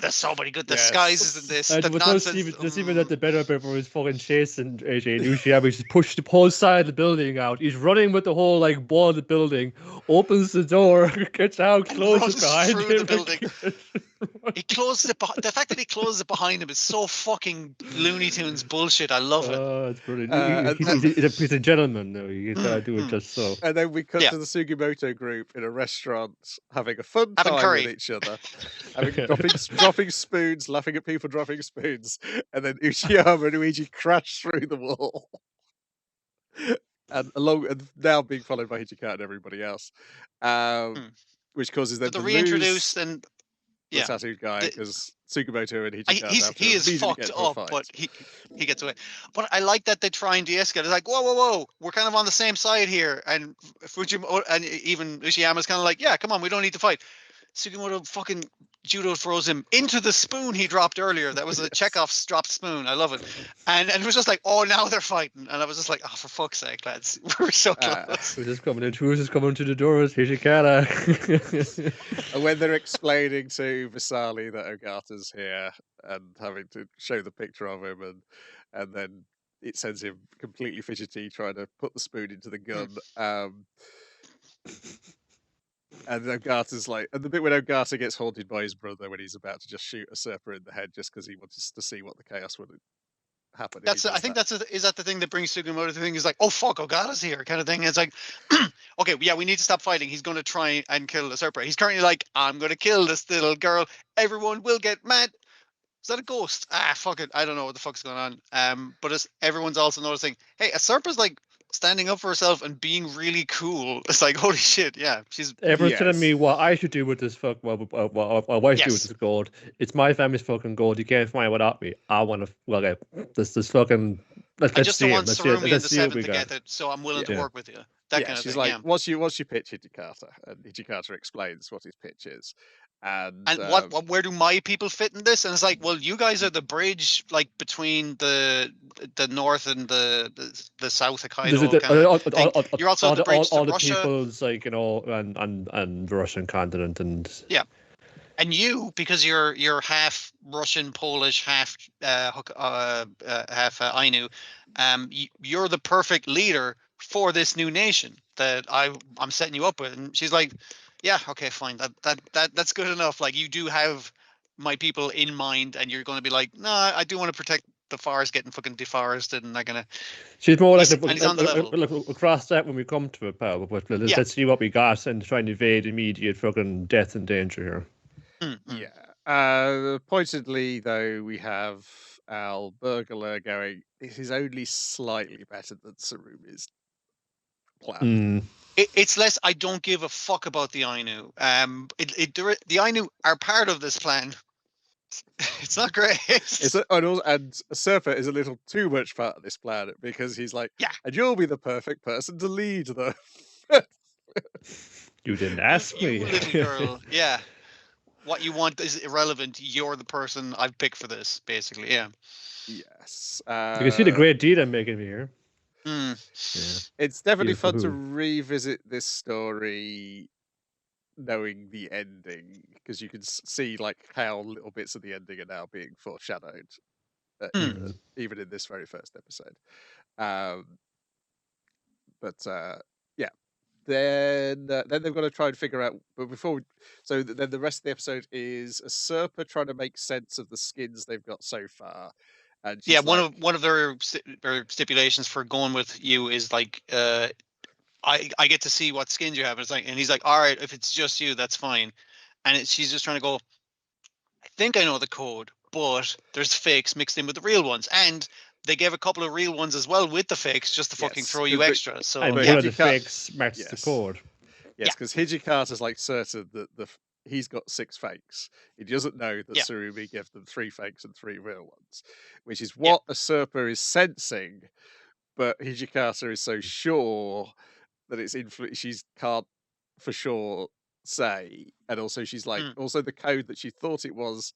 there's so many good Yes. disguises in this. The There was nonsense. there's even at the better bit where he's fucking chasing AJ and Ushiyama. He's pushed the whole side of the building out. He's running with the whole like wall of the building, opens the door, gets out, closes runs behind through him. the building. He closes it. The fact that he closes it behind him is so fucking Looney Tunes bullshit. I love it. Oh, it's brilliant. He's a gentleman, though. He's gotta do it just so. And then we cut Yeah. to the Sugimoto group in a restaurant having a fun Having time curry. with each other, dropping spoons, laughing at people dropping spoons, and then Ushiyama and Luigi crash through the wall, and now being followed by Hijikata and everybody else, which causes them So to they're reintroduced lose and the tattooed guy because Sugimoto and Hijikata he is fucked up, but he gets away. But I like that they try and de-escalate. It's like, whoa, we're kind of on the same side here, and Fujimoto and even Ushiyama's kind of like, yeah, come on, we don't need to fight. Sugimoto fucking judo throws him into the spoon he dropped earlier. That was a Chekhov's dropped spoon. I love it. And it was just like, oh, now they're fighting. And I was just like, oh, for fuck's sake, lads. We're so close. Who's coming in? Who's coming to the doors? Hijikata. And when they're explaining to Visali that Ogata's here and having to show the picture of him, and then it sends him completely fidgety trying to put the spoon into the gun. And Ogata's like, and the bit when Ogata gets haunted by his brother when he's about to just shoot a Serpa in the head just because he wants to see what the chaos would happen. I think is that the thing that brings Sugimoto to the thing is like, oh fuck, Ogata's here kind of thing. And it's like, okay, yeah, we need to stop fighting. He's going to try and kill the Serpa. He's currently like, I'm going to kill this little girl. Everyone will get mad. Is that a ghost? Fuck it. I don't know what the fuck's going on. But everyone's also noticing, hey, a Serpa's like standing up for herself and being really cool. It's like, holy shit, yeah. Everyone's telling me what I should do with this what I should do with this gold. It's my family's fucking gold. You can't find it without me. I want to this fucking. I just don't want Sarumi and the Seven to get it, so I'm willing to work with you. That kind of she's thing. Like, what's your pitch, Hijikata? And Hijikata explains what his pitch is. And where do my people fit in this? And it's like, well, you guys are the bridge, like between the north and the south of Kaido. You're also the bridge to Russia. The peoples, like, and the Russian continent, and and you, because you're half Russian, Polish, half Ainu. You're the perfect leader for this new nation that I'm setting you up with. And she's like, yeah, okay, fine. That's good enough. Like, you do have my people in mind, and you're going to be like, no, I do want to protect the forest getting fucking deforested, and I'm gonna. She's more like look across that when we come to it, pal. But let's see what we got and try and evade immediate fucking death and danger here. Yeah. Pointedly, though, we have Al Burglar going. This is only slightly better than Sarumi's plan. It's less. I don't give a fuck about the Ainu. The Ainu are part of this plan. It's not great. And Serpa is a little too much part of this plan because he's like, and you'll be the perfect person to lead them. You didn't ask me, you little girl. Yeah, what you want is irrelevant. You're the person I've picked for this, basically. Yeah. Yes. You can see the great deed I'm making here. Yeah. It's definitely fun to revisit this story knowing the ending, because you can see like how little bits of the ending are now being foreshadowed, even in this very first episode. Then they've got to try and figure out. But then the rest of the episode is a Serpa trying to make sense of the skins they've got so far. And one of their stipulations for going with you is like, I get to see what skins you have. And he's like, all right, if it's just you, that's fine. And she's just trying to go, I think I know the code, but there's fakes mixed in with the real ones. And they gave a couple of real ones as well with the fakes just to fucking throw you extra. So one of the fakes matches the code. Yes, because Hijikata's like certain that he's got 6 fakes. He doesn't know that Yeah. Tsurumi gave them 3 fakes and 3 real ones, which is what Usurper is sensing. But Hijikata is so sure that it's she can't for sure say, and also she's like, also the code that she thought it was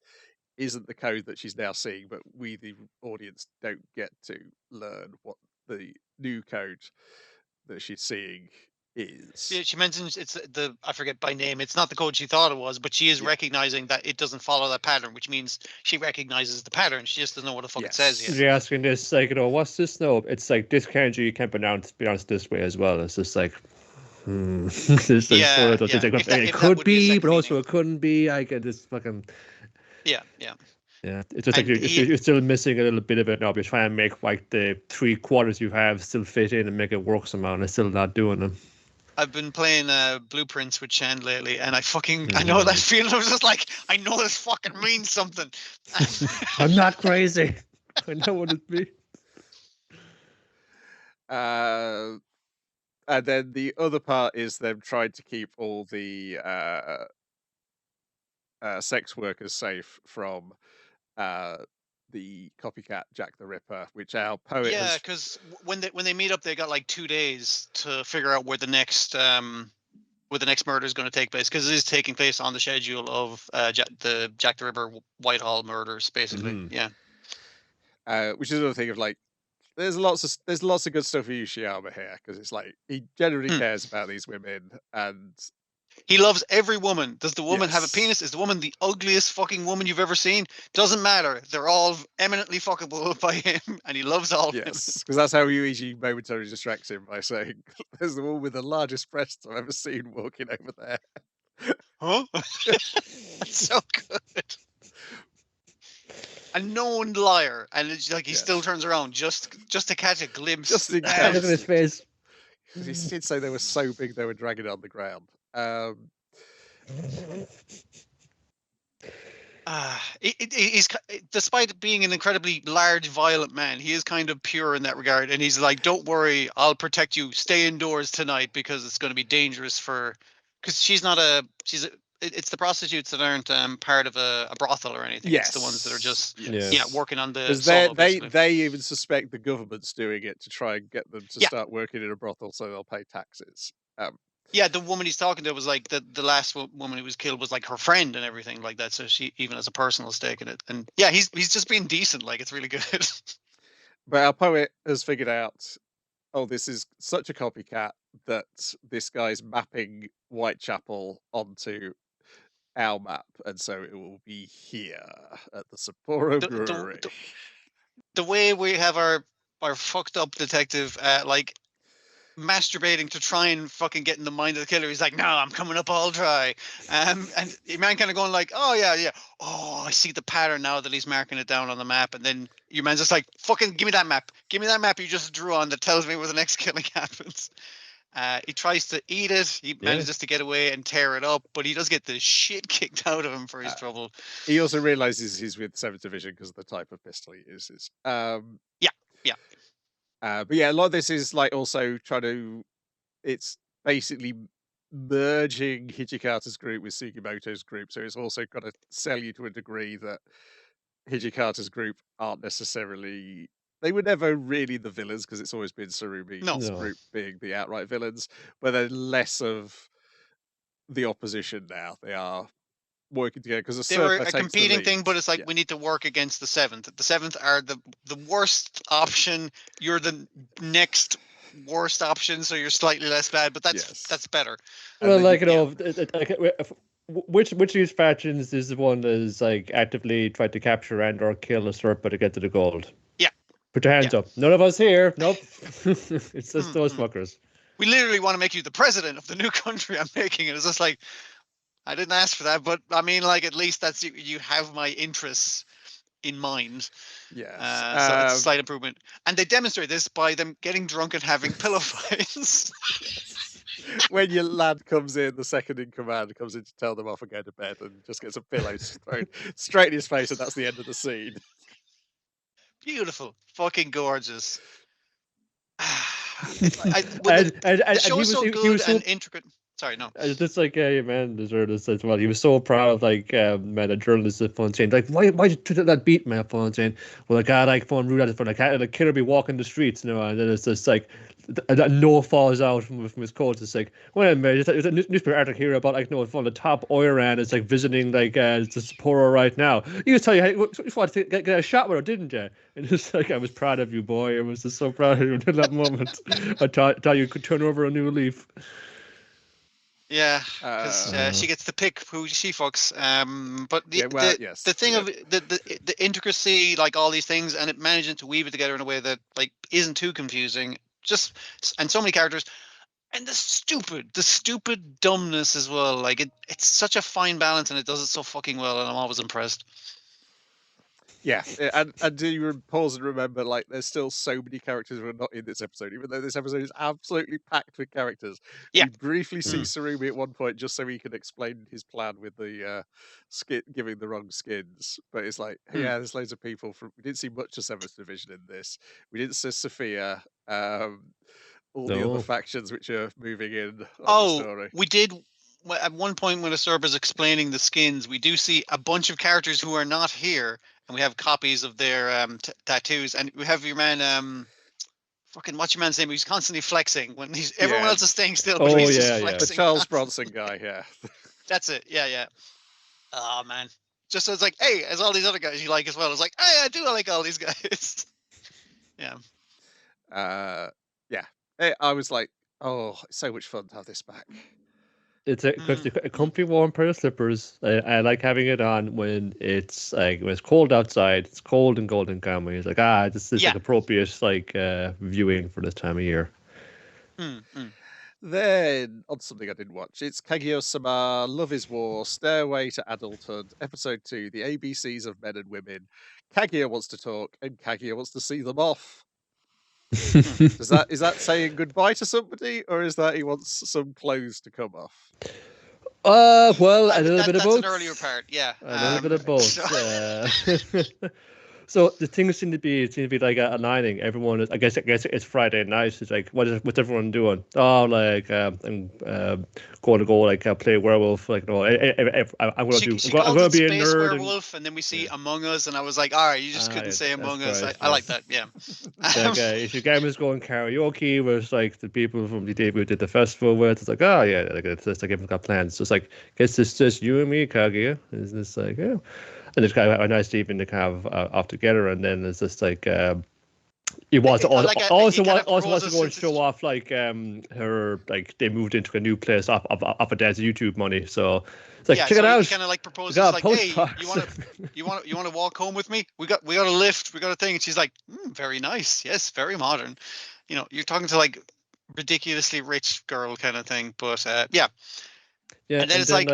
isn't the code that she's now seeing, but we, the audience, don't get to learn what the new code that she's seeing is. Yeah, she mentions it's the I forget by name. It's not the code she thought it was, but she is recognizing that it doesn't follow that pattern, which means she recognizes the pattern. She just doesn't know what the fuck it says yet. You're asking this like, what's this? No, it's like this kanji can't be pronounced this way as well. It's just like, it could be, but also it couldn't be. I get this fucking. Yeah. It's just like you're still missing a little bit of it now. You're trying to make like the 3 quarters you have still fit in and make it work somehow, and it's still not doing them. I've been playing Blueprints with Shan lately, and I know that feeling. I was just like, I know this fucking means something. I'm not crazy. I know what it means. And then the other part is them trying to keep all the sex workers safe from the copycat Jack the Ripper, which our poet Yeah, because when they meet up, they got like 2 days to figure out where the next murder is going to take place, because it is taking place on the schedule of the Jack the Ripper Whitehall murders, basically. Yeah. Which is another thing of like, there's lots of good stuff for Yoshiyama here, because it's like he generally cares about these women, and he loves every woman. Does the woman have a penis? Is the woman the ugliest fucking woman you've ever seen? Doesn't matter. They're all eminently fuckable by him, and he loves all of them. Yes, because that's how Yuichi momentarily distracts him by saying, "There's the woman with the largest breasts I've ever seen walking over there." Huh? That's so good. A known liar, and it's like he still turns around just to catch a glimpse. Just in Look at his face. He did say they were so big they were dragging it on the ground. He's, despite being an incredibly large, violent man, he is kind of pure in that regard, and he's like, "Don't worry, I'll protect you. Stay indoors tonight because it's going to be dangerous because it's the prostitutes that aren't part of a brothel or anything. Yes. It's the ones that are just working on the solo, they even suspect the government's doing it to try and get them to start working in a brothel so they'll pay taxes. The woman he's talking to was like the last woman who was killed was like her friend and everything like that. So she even has a personal stake in it. And he's just being decent. Like, it's really good. But our poet has figured out, this is such a copycat that this guy's mapping Whitechapel onto our map, and so it will be here at the Sapporo Brewery. The way we have our fucked up detective masturbating to try and fucking get in the mind of the killer. He's like, "No, I'm coming up all dry." And the man kind of going like, "Oh yeah. Oh, I see the pattern now that he's marking it down on the map." And then your man's just like, "Fucking give me that map. Give me that map you just drew on that tells me where the next killing happens." He tries to eat it. He manages to get away and tear it up, but he does get the shit kicked out of him for his trouble. He also realizes he's with 7th Division because of the type of pistol he uses. Yeah. But a lot of this is like also it's basically merging Hijikata's group with Sugimoto's group. So it's also got to sell you to a degree that Hijikata's group aren't necessarily, they were never really the villains because it's always been Tsurumi's group being the outright villains, but they're less of the opposition now. They are working together because they were a competing thing, but it's like we need to work against the 7th. The 7th are the worst option. You're the next worst option, so you're slightly less bad, but that's better. Well, which of these factions is the one that is like actively trying to capture and or kill a Serpa to get to the gold? Yeah. Put your hands up. None of us here. Nope. It's just those fuckers. We literally want to make you the president of the new country I'm making. It's just like, I didn't ask for that, but I mean, like, at least that's you have my interests in mind. Yes. So it's a slight improvement. And they demonstrate this by them getting drunk and having pillow fights. When your lad comes in, the second in command comes in to tell them off and go to bed and just gets a pillow thrown straight in his face, and that's the end of the scene. Beautiful. Fucking gorgeous. The show's so good and intricate. Sorry, no. It's just like, man, deserved this as well. He was so proud of man, a journalist at phone saying, like, why did you tweet that beat man phone saying, well, a guy like phone rude at the phone, like, the killer be walking the streets, and then it's just like, no falls out from his quote. It's like, well, man, there's a newspaper article here about like, from the top Iran is like visiting like the Sapporo right now. You just tell you, you just wanted to get a shot with her, didn't you? And it's like, I was proud of you, boy. I was just so proud of you in that moment. I thought you could turn over a new leaf. Yeah, because she gets to pick who she fucks. But yes, the thing of the intricacy, like all these things, and it managing to weave it together in a way that like isn't too confusing. And so many characters, and the stupid dumbness as well. Like it's such a fine balance, and it does it so fucking well, and I'm always impressed. Yeah, and do you pause and remember, like, there's still so many characters who are not in this episode, even though this episode is absolutely packed with characters. Yeah. We briefly see Surumi at one point just so he can explain his plan with the giving the wrong skins. But it's like, yeah, there's loads of people from. We didn't see much of 7th Division in this. We didn't see Sophia. All the other factions which are moving in on the story. We did. At one point when Acerba is explaining the skins, we do see a bunch of characters who are not here, and we have copies of their tattoos. And we have your man, fucking what's your man's name? He's constantly flexing when everyone else is staying still, but he's just flexing. The Charles Bronson guy, yeah. That's it. Yeah. Oh man, just so it's like, hey, as all these other guys you like as well. It's like, hey, I do like all these guys. Yeah. Yeah. I was like, oh, it's so much fun to have this back. It's a comfy warm pair of slippers. I like having it on when it's like when it's cold outside. It's cold in Golden Kamuy. It's like this is like appropriate like viewing for this time of year. Then on something I didn't watch, it's Kaguya-sama, Love is War, Stairway to Adulthood, Episode 2, The ABCs of Men and Women. Kaguya wants to talk, and Kaguya wants to see them off. Is that saying goodbye to somebody, or is that he wants some clothes to come off? Well, a little bit of both. That's an earlier part, yeah. A little bit of both. So the things seem to be like aligning. Everyone is. I guess it's Friday night. It's like what's everyone doing? Oh, like I'm going to go like play werewolf. Like no, I'm going to be a nerd. Werewolf, and then we see Among Us, and I was like, all right, you just couldn't say Among Us. I like that. Yeah. If your game is going karaoke with like the people from the day we did the festival with, it's like like it's just like everyone's got plans. So it's like, guess it's just you and me, Kaguya. Is this like And it's kind of a nice evening to kind of off together, and then it's just like he wants also wants to go and show off like her like they moved into a new place off of dad's YouTube money, so it's like check it out. He kind of like proposes like, hey, you want to walk home with me? We got a lift, we got a thing, and she's like, very nice, yes, very modern. You know, you're talking to like ridiculously rich girl kind of thing, but yeah. Yeah, and then it's like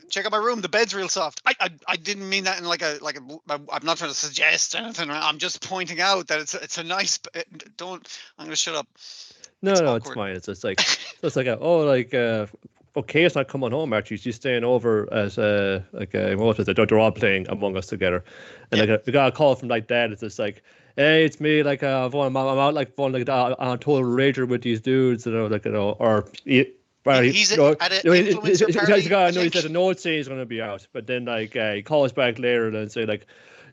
check out my room. The bed's real soft. I didn't mean that in like a. I'm not trying to suggest anything. I'm just pointing out that it's a nice. I'm gonna shut up. No, it's fine. It's like okay, it's not coming home. Actually, she's staying over as they're all playing Among Us together, and we got a call from like dad. It's just like, hey, it's me. Like I'm out like on a total rager with these dudes, or. He's at an influencer party. I know he said no, it's saying he's going to be out, but then like he calls back later and say like,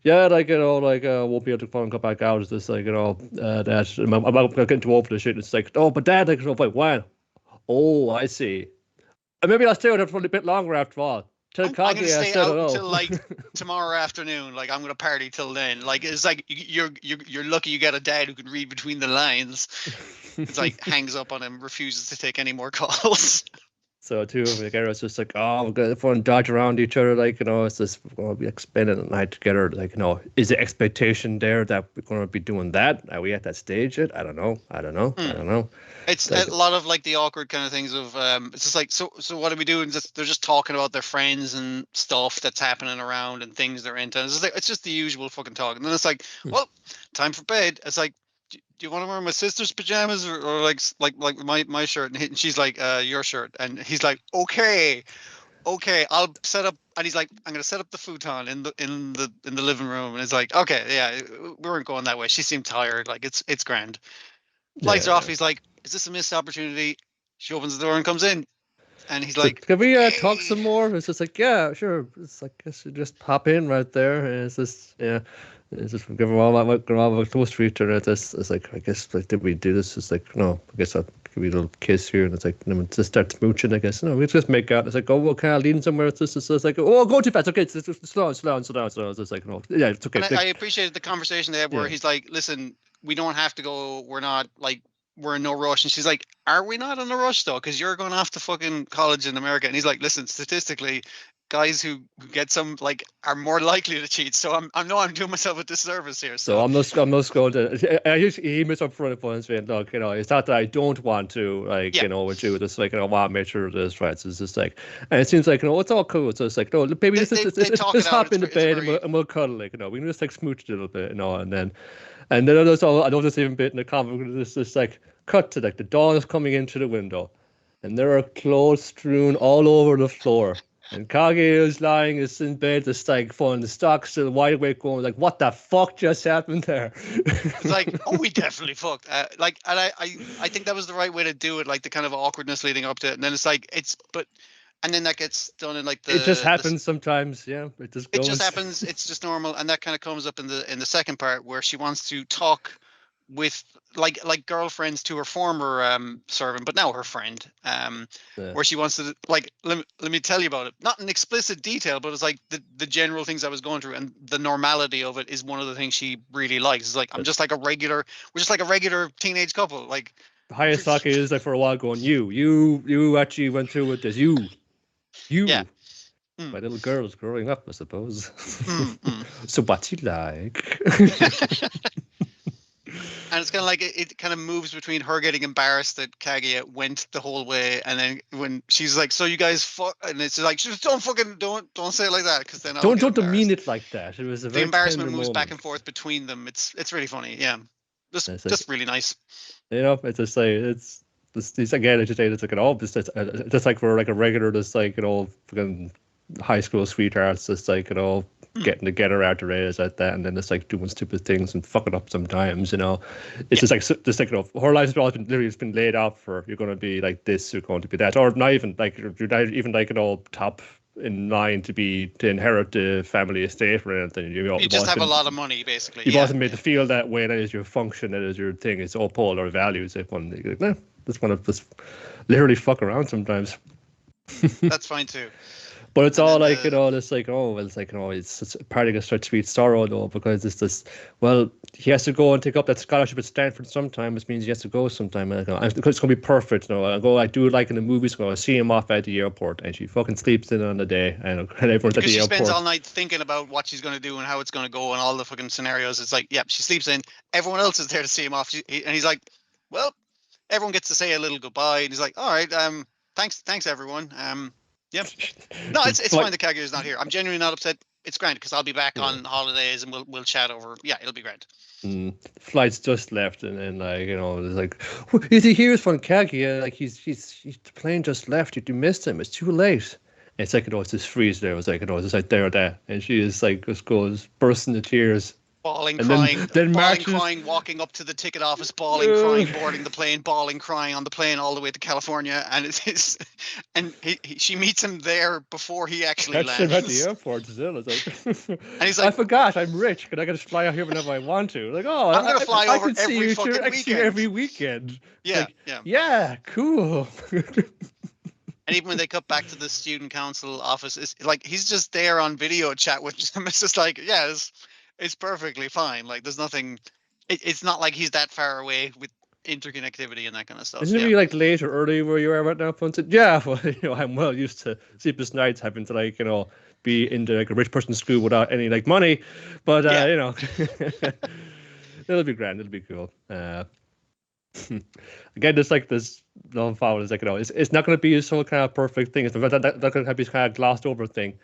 yeah, like won't be able to come back out. It's just like that I'm about getting too old for the shit. It's like, oh, but dad, like, wait, when? Oh, I see. And maybe I'll stay out for a bit longer after all. I'm going to stay out until like tomorrow afternoon. Like I'm going to party till then. Like it's like you're lucky you got a dad who can read between the lines. It's like hangs up on him, refuses to take any more calls. So two of the it's just like, we're gonna fun dodge around each other, like it's just we're gonna be like spending the night together. Like is the expectation there that we're gonna be doing that? Are we at that stage yet? I don't know. It's like, a lot of like the awkward kind of things of it's just like so what are we doing? They're just talking about their friends and stuff that's happening around and things they're into. It's just the usual fucking talk. And then it's like, well, time for bed. It's like, do you want to wear my sister's pajamas or like my shirt? And she's like, your shirt. And he's like, okay, I'll set up. And he's like, I'm gonna set up the futon in the living room. And it's like, okay, yeah, we weren't going that way. She seemed tired. Like it's grand. Lights are off. He's like, is this a missed opportunity? She opens the door and comes in. and he's It's like, can we talk "Hey." some more? It's just like, yeah, sure. It's like, I guess you just pop in right there. And it's just, yeah. It's just give them all my close street and it's like, I guess, like, did we do this? It's like, no, I guess I'll give you a little kiss here. And it's like, no, just start smooching, I guess. No, we just make out. It's like, oh, okay, I'll lean somewhere. It's like, oh, go too fast. Okay, it's slow down. It's just like, no, yeah, it's okay. And I appreciated the conversation they had where Yeah. he's like, listen, we don't have to go. We're not like, we're in no rush. And she's like, are we not in a rush though? Because you're going off to fucking college in America. And he's like, listen, statistically, guys who get some like are more likely to cheat. So I'm doing myself a disservice here. So I'm not going to. I usually he made up front of points saying, look, you know, it's not that I don't want to, like, you know, with you. It's like, I want to make sure this right. So it's just like, and it seems like, you know, it's all cool. So it's like, no, baby, let's hop in the bed and we'll cuddle, like, you know, we can just like smooch a little bit, you know, and then I noticed even bit in the comic, this like cut to like the dawn is coming into the window, and there are clothes strewn all over the floor. And Kaguya is lying is in bed, just like falling the stock still wide awake, going like, "What the fuck just happened there?" It's like, oh, we definitely fucked. Like, and I think that was the right way to do it. Like the kind of awkwardness leading up to it, and then it's like and then that gets done in like it just happens sometimes. Yeah, it just goes. It just happens. It's just normal, and that kind of comes up in the second part where she wants to talk with like girlfriends to her former servant, but now her friend, where she wants to like let me tell you about it. Not in explicit detail, but it's like the general things I was going through, and the normality of it is one of the things she really likes. It's like we're just like a regular teenage couple. Like Hayasaka is like for a while going, you actually went through with this, you. Yeah. My little girl's growing up, I suppose. So what's he like? And it's kind of like it kind of moves between her getting embarrassed that Kaguya went the whole way, and then when she's like, "So you guys fuck," and it's like, "Just don't say it like that," because then don't mean it like that. It was a very the embarrassment moves moment. back and forth between them. It's really funny, yeah. Just really nice. You know, it's just like it's again, it's like an opposite. Just like for like a regular, just like, you know, fucking high school sweethearts, just like, you know, getting together after days like that, and then it's like doing stupid things and fucking up sometimes, you know. It's just like, you know, her life's always been literally been laid out for, you're going to be like this, you're going to be that, or not even like you're not even like, you know, top in line to inherit the family estate or anything. You just have a lot of money, basically. You've also made to feel that way. That is your function. That is your thing. It's all polar values. If one, like, nah, just want to just literally fuck around sometimes. That's fine too. But it's all like, you know, it's like, oh, well, it's like, you know, it's part of such sweet sorrow though, because it's this, well, he has to go and take up that scholarship at Stanford sometime, which means he has to go sometime. And because it's going to be perfect, you know, I do it like in the movies, I see him off at the airport, and she fucking sleeps in on the day, and everyone's at the airport. She spends all night thinking about what she's going to do and how it's going to go and all the fucking scenarios. It's like, yep, she sleeps in. Everyone else is there to see him off. And he's like, well, everyone gets to say a little goodbye. And he's like, all right, thanks everyone. Yeah. No, it's fine that Kaguya's not here. I'm genuinely not upset. It's grand because I'll be back on holidays and we'll chat over. Yeah, it'll be grand. Flight's just left, and then, like, you know, it's like, is he here? It's from Kaguya. Like, he's the plane just left. You missed him. It's too late. And it's like, you know, it's just freeze there. It's like, you know, it's just like there or there. And she is like, just goes bursting into tears. Bawling, and crying, then crying, walking up to the ticket office, bawling, crying, boarding the plane, bawling, crying on the plane all the way to California, and she meets him there before he actually lands. Him at the airport still. It's like, and he's like, I forgot, I'm rich, and I can just fly out here whenever I want to. Like, oh, I'm gonna fly over every fucking weekend. Every weekend. Yeah, like, yeah, cool. And even when they cut back to the student council office, it's like he's just there on video chat with them. It's just like, yeah, it's perfectly fine. Like, there's nothing. It's not like he's that far away with interconnectivity and that kind of stuff. Isn't it really like late or early where you are right now, Punted? Yeah, well, you know, I'm well used to sleepless nights, having to, like, you know, be into like a rich person's school without any like money, but you know, it'll be grand. It'll be cool. Again, just like this long foul is like, you know, it's not going to be a so kind of perfect thing. It's not going to be kind of glossed over thing.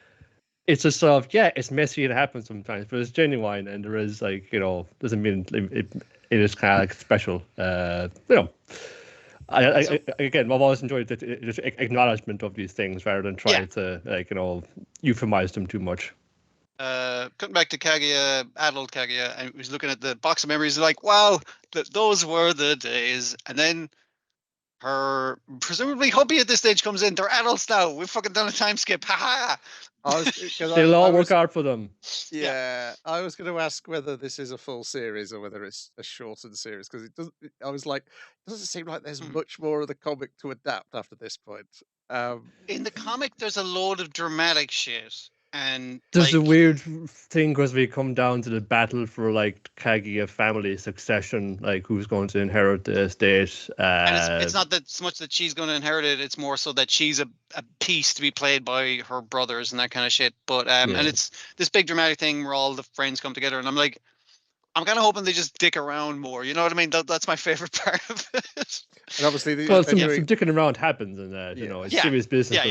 It's just sort of, yeah, it's messy, it happens sometimes, but it's genuine, and there is, like, you know, doesn't mean it is kind of like special. You know, again, I've always enjoyed the just acknowledgement of these things rather than trying to, like, you know, euphemize them too much. Cutting back to Kaguya, adult Kaguya, and he was looking at the box of memories, like, wow, those were the days. And then her presumably hubby at this stage comes in. They're adults now. We've fucking done a time skip. Ha ha. It'll all work out for them. Yeah, I was going to ask whether this is a full series or whether it's a shortened series because it doesn't. I was like, it doesn't seem like there's much more of the comic to adapt after this point. In the comic, there's a load of dramatic shit, and There's like, a weird thing because we come down to the battle for like Kaguya family succession, like who's going to inherit the estate. and it's not that so much that she's going to inherit it. It's more so that she's a piece to be played by her brothers and that kind of shit. But and it's this big dramatic thing where all the friends come together, and I'm like, I'm kind of hoping they just dick around more. You know what I mean? That's my favorite part of it. And obviously, well, some dicking around happens in that. You know, it's serious business.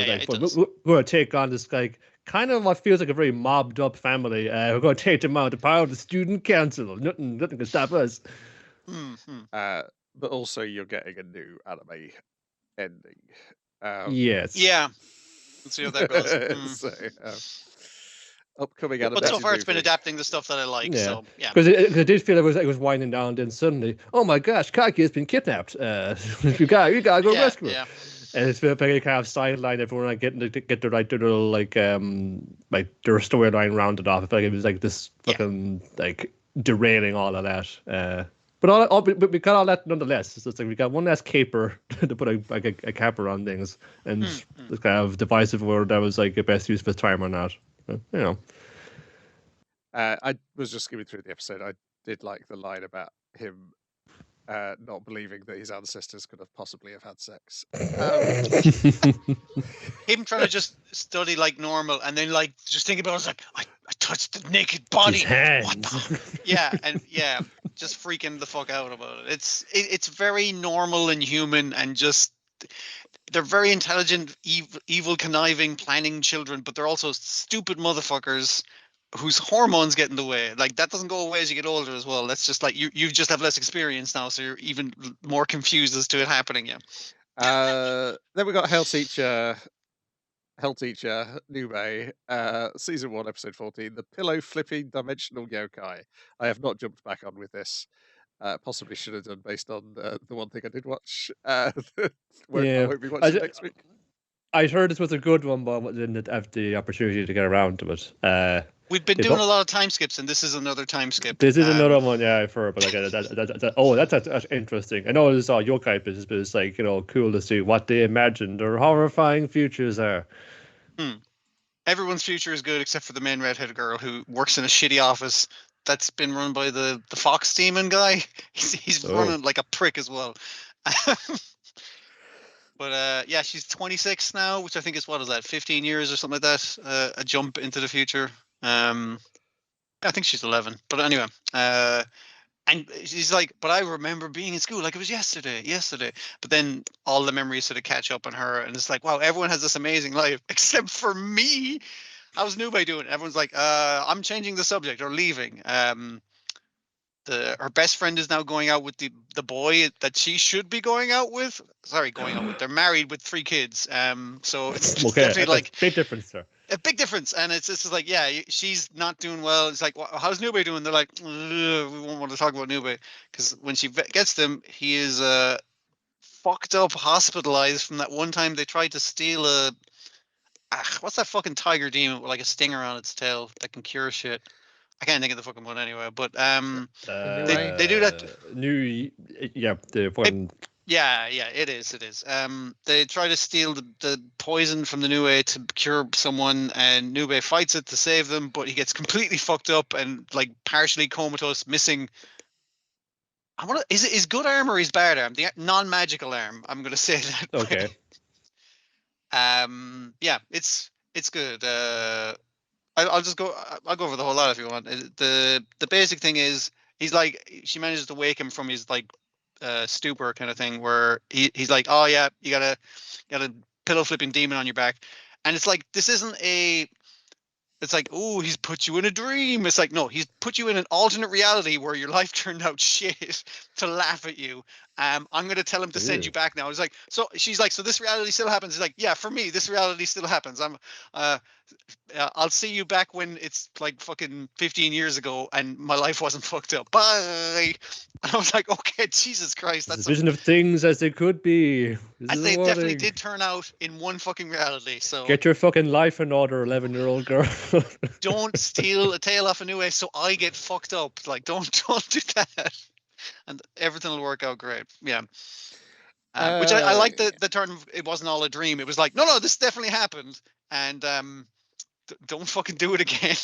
We're going to take on this like kind of what feels like a very mobbed up family. We're going to take them out the power of the student council. Nothing can stop us. But also, you're getting a new anime ending. Yes. Yeah. Let's see how that goes. So, upcoming animation. But so far, it's been adapting the stuff that I like. Yeah. So yeah. Because it did feel it was winding down. Then suddenly, oh my gosh, Kaki has been kidnapped. You gotta go rescue her. Yeah. And it's been like kind of sideline everyone like get their like their little like their storyline rounded off. I feel like it was like this fucking like derailing all of that. But we got all that nonetheless. So it's like we got one last caper to put a capper on things, and it's kind of divisive whether that was like the best use of his time or not. You know. I was just skimming through the episode. I did like the line about him not believing that his ancestors could have possibly have had sex. Him trying to just study like normal, and then like just think about it, like I touched the naked body. What the? Yeah, just freaking the fuck out about it. It's very normal and human, and just they're very intelligent, evil, conniving, planning children, but they're also stupid motherfuckers whose hormones get in the way. Like that doesn't go away as you get older as well. That's just like you just have less experience now, so you're even more confused as to it happening. Yeah. Then we got Hell Teacher Nube, season 1, episode 14, the pillow flipping dimensional yokai. I have not jumped back on with this. Possibly should have done based on the one thing I did watch. I won't be watching next week. I heard this was a good one, but I didn't have the opportunity to get around to it. We've been doing a lot of time skips, and this is another time skip. This is another one, yeah, I've heard, but like, that's interesting. I know this is all yokai business, but it's like, you know, cool to see what they imagine their horrifying futures are. Everyone's future is good except for the main redheaded girl who works in a shitty office that's been run by the Fox Demon guy. He's running like a prick as well. But yeah, she's 26 now, which I think is, what is that, 15 years or something like that? A jump into the future. I think she's 11. But anyway, and she's like, but I remember being in school like it was yesterday. But then all the memories sort of catch up on her, and it's like, wow, everyone has this amazing life except for me. How's Nube doing? Everyone's like, I'm changing the subject or leaving. Her best friend is now going out with the boy that she should be going out with. Sorry, going out with. They're married with 3 kids. So it's definitely like big difference there. A big difference, and it's just like, yeah, she's not doing well. It's like, well, how's Nube doing? They're like, we won't want to talk about Nube because when she gets them, he is fucked up, hospitalized from that one time they tried to steal what's that fucking tiger demon with like a stinger on its tail that can cure shit. I can't think of the fucking one anyway, but they do that. The fucking. Yeah, it is. They try to steal the poison from the Nube to cure someone, and Nube fights it to save them, but he gets completely fucked up and like partially comatose, missing. Is good arm or his bad arm? The non-magical arm. I'm gonna say that. Okay. Yeah, it's good. I'll just go. I'll go over the whole lot if you want. The basic thing is she manages to wake him from his like stupor kind of thing, where he's like, oh yeah, you got a pillow flipping demon on your back, and it's like, this isn't it's like, oh, he's put you in a dream. It's like, no, he's put you in an alternate reality where your life turned out shit to laugh at you, I'm going to tell him to send you back now. I was like, so she's like, so this reality still happens. He's like, yeah, for me, this reality still happens. I'll see you back when it's like fucking 15 years ago and my life wasn't fucked up. Bye. And I was like, okay, Jesus Christ, It's that's a vision of things as they could be. This and is they a definitely warning. did turn out in one fucking reality. So Get your fucking life in order, 11-year-old girl. don't steal a tail off a Nube so I get fucked up. Like, don't do that. And everything will work out great. Yeah. Which I like the turn. It wasn't all a dream. It was like, no, this definitely happened. And don't fucking do it again.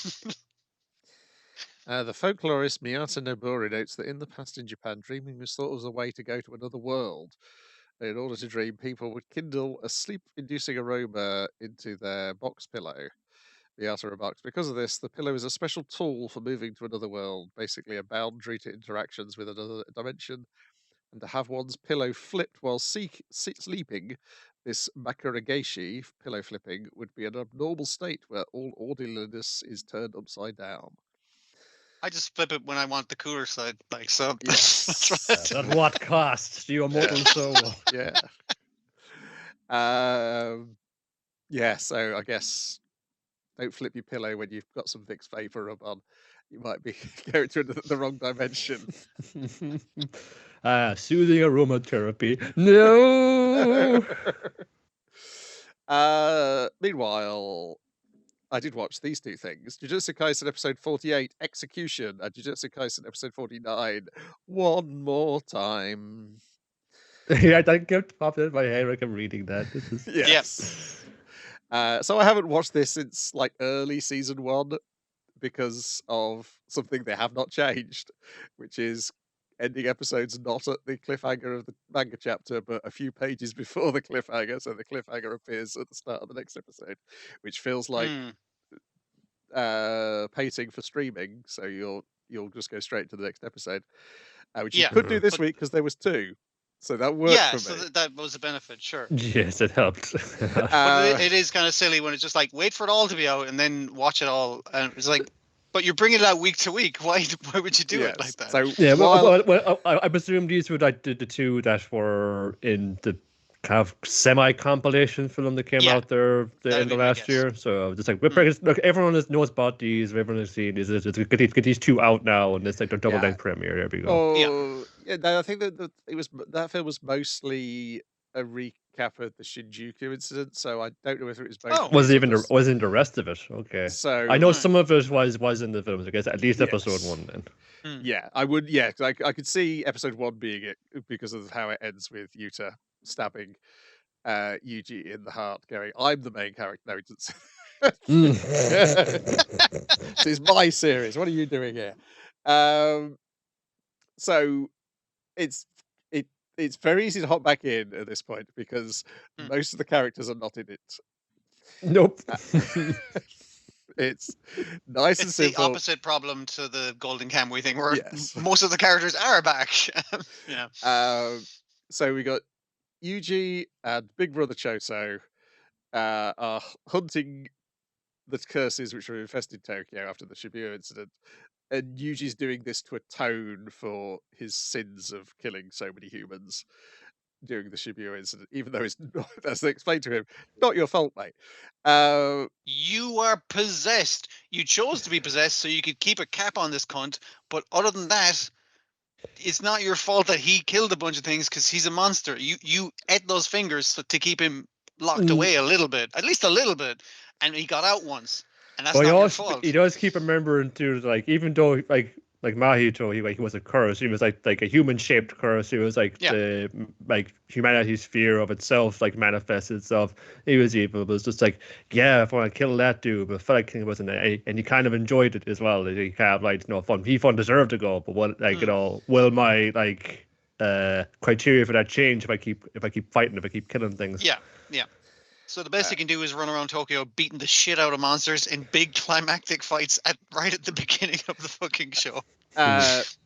The folklorist Miyata Nobori notes that in the past in Japan, dreaming was thought of as a way to go to another world. In order to dream, people would kindle a sleep-inducing aroma into their box pillow. Miyata remarks, because of this, the pillow is a special tool for moving to another world, basically a boundary to interactions with another dimension, and to have one's pillow flipped while sleeping, this makarageshi, pillow flipping, would be an abnormal state where all orderliness is turned upside down. I just flip it when I want the cooler side, like so. Yes. At what cost to your mortal soul? Yeah. Yeah, so I guess don't flip your pillow when you've got some Vicks Vapor Rub on. You might be going to the wrong dimension. Soothing aromatherapy. No. Meanwhile, I did watch these two things: Jujutsu Kaisen episode 48, Execution, and Jujutsu Kaisen episode 49, One More Time. Yeah, that kept popping in my head like I'm reading that. This is... Yes. So I haven't watched this since like early season 1 because of something they have not changed, which is ending episodes not at the cliffhanger of the manga chapter, but a few pages before the cliffhanger. So the cliffhanger appears at the start of the next episode, which feels like pacing for streaming. So you'll just go straight to the next episode, which you could do this week because there was 2. So that worked for me. So that was a benefit, sure. Yes, it helped. But it is kind of silly when it's just like, wait for it all to be out and then watch it all. And it's like, but you're bringing it out week to week. Why would you do it like that? So yeah, well, I presume these were like the 2 that were in the kind of semi-compilation film that came out there the end of last year. So just like, look, everyone knows about these. Everyone has seen these. Get these 2 out now, and it's like their double length premiere. There we go. Oh, yeah. No, I think that film was mostly a recap of the Shinjuku incident. So I don't know whether it was both. Wasn't the rest of it? Okay. So I know some of it was in the films. I guess at least episode 1 then. Yeah, I would. Yeah, I could see episode 1 being it because of how it ends with Yuta stabbing Yuji in the heart, going, "I'm the main character." No, this is my series. What are you doing here? So it's very easy to hop back in at this point because most of the characters are not in it. Nope. It's nice and simple. It's the opposite problem to the Golden Kamuy thing, where most of the characters are back. Yeah. So we got Yuji and Big Brother Choso are hunting the curses which were infested Tokyo after the Shibuya incident. And Yuji's doing this to atone for his sins of killing so many humans during the Shibuya incident, even though it's not, as they explained to him, not your fault, mate. You are possessed. You chose to be possessed so you could keep a cap on this cunt. But other than that, it's not your fault that he killed a bunch of things because he's a monster. You ate those fingers to keep him locked away a little bit, at least a little bit, and he got out once. And that's not your fault. He does keep remembering to, like, even though like Mahito, he was a curse. He was like a human shaped curse. He was like the humanity's fear of itself, like manifests itself. He was evil. It was just like, yeah, if I want to kill that dude, but I felt like he wasn't. And he kind of enjoyed it as well. He kind of like, fun deserved to go. But what, like, will my criteria for that change if I keep fighting, if I keep killing things? Yeah. So the best he can do is run around Tokyo beating the shit out of monsters in big climactic fights right at the beginning of the fucking show.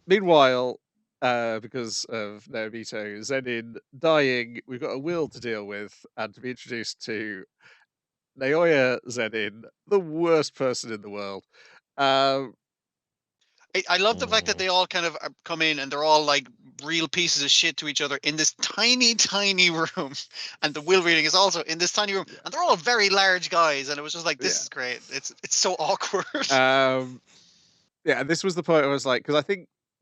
Meanwhile, because of Naobito Zenin dying, we've got a will to deal with and to be introduced to Naoya Zenin, the worst person in the world. I love the fact that they all kind of come in and they're all like real pieces of shit to each other in this tiny, tiny room. And the will reading is also in this tiny room. Yeah. And they're all very large guys. And it was just like, this is great. It's so awkward. Yeah, and this was the point I was like, because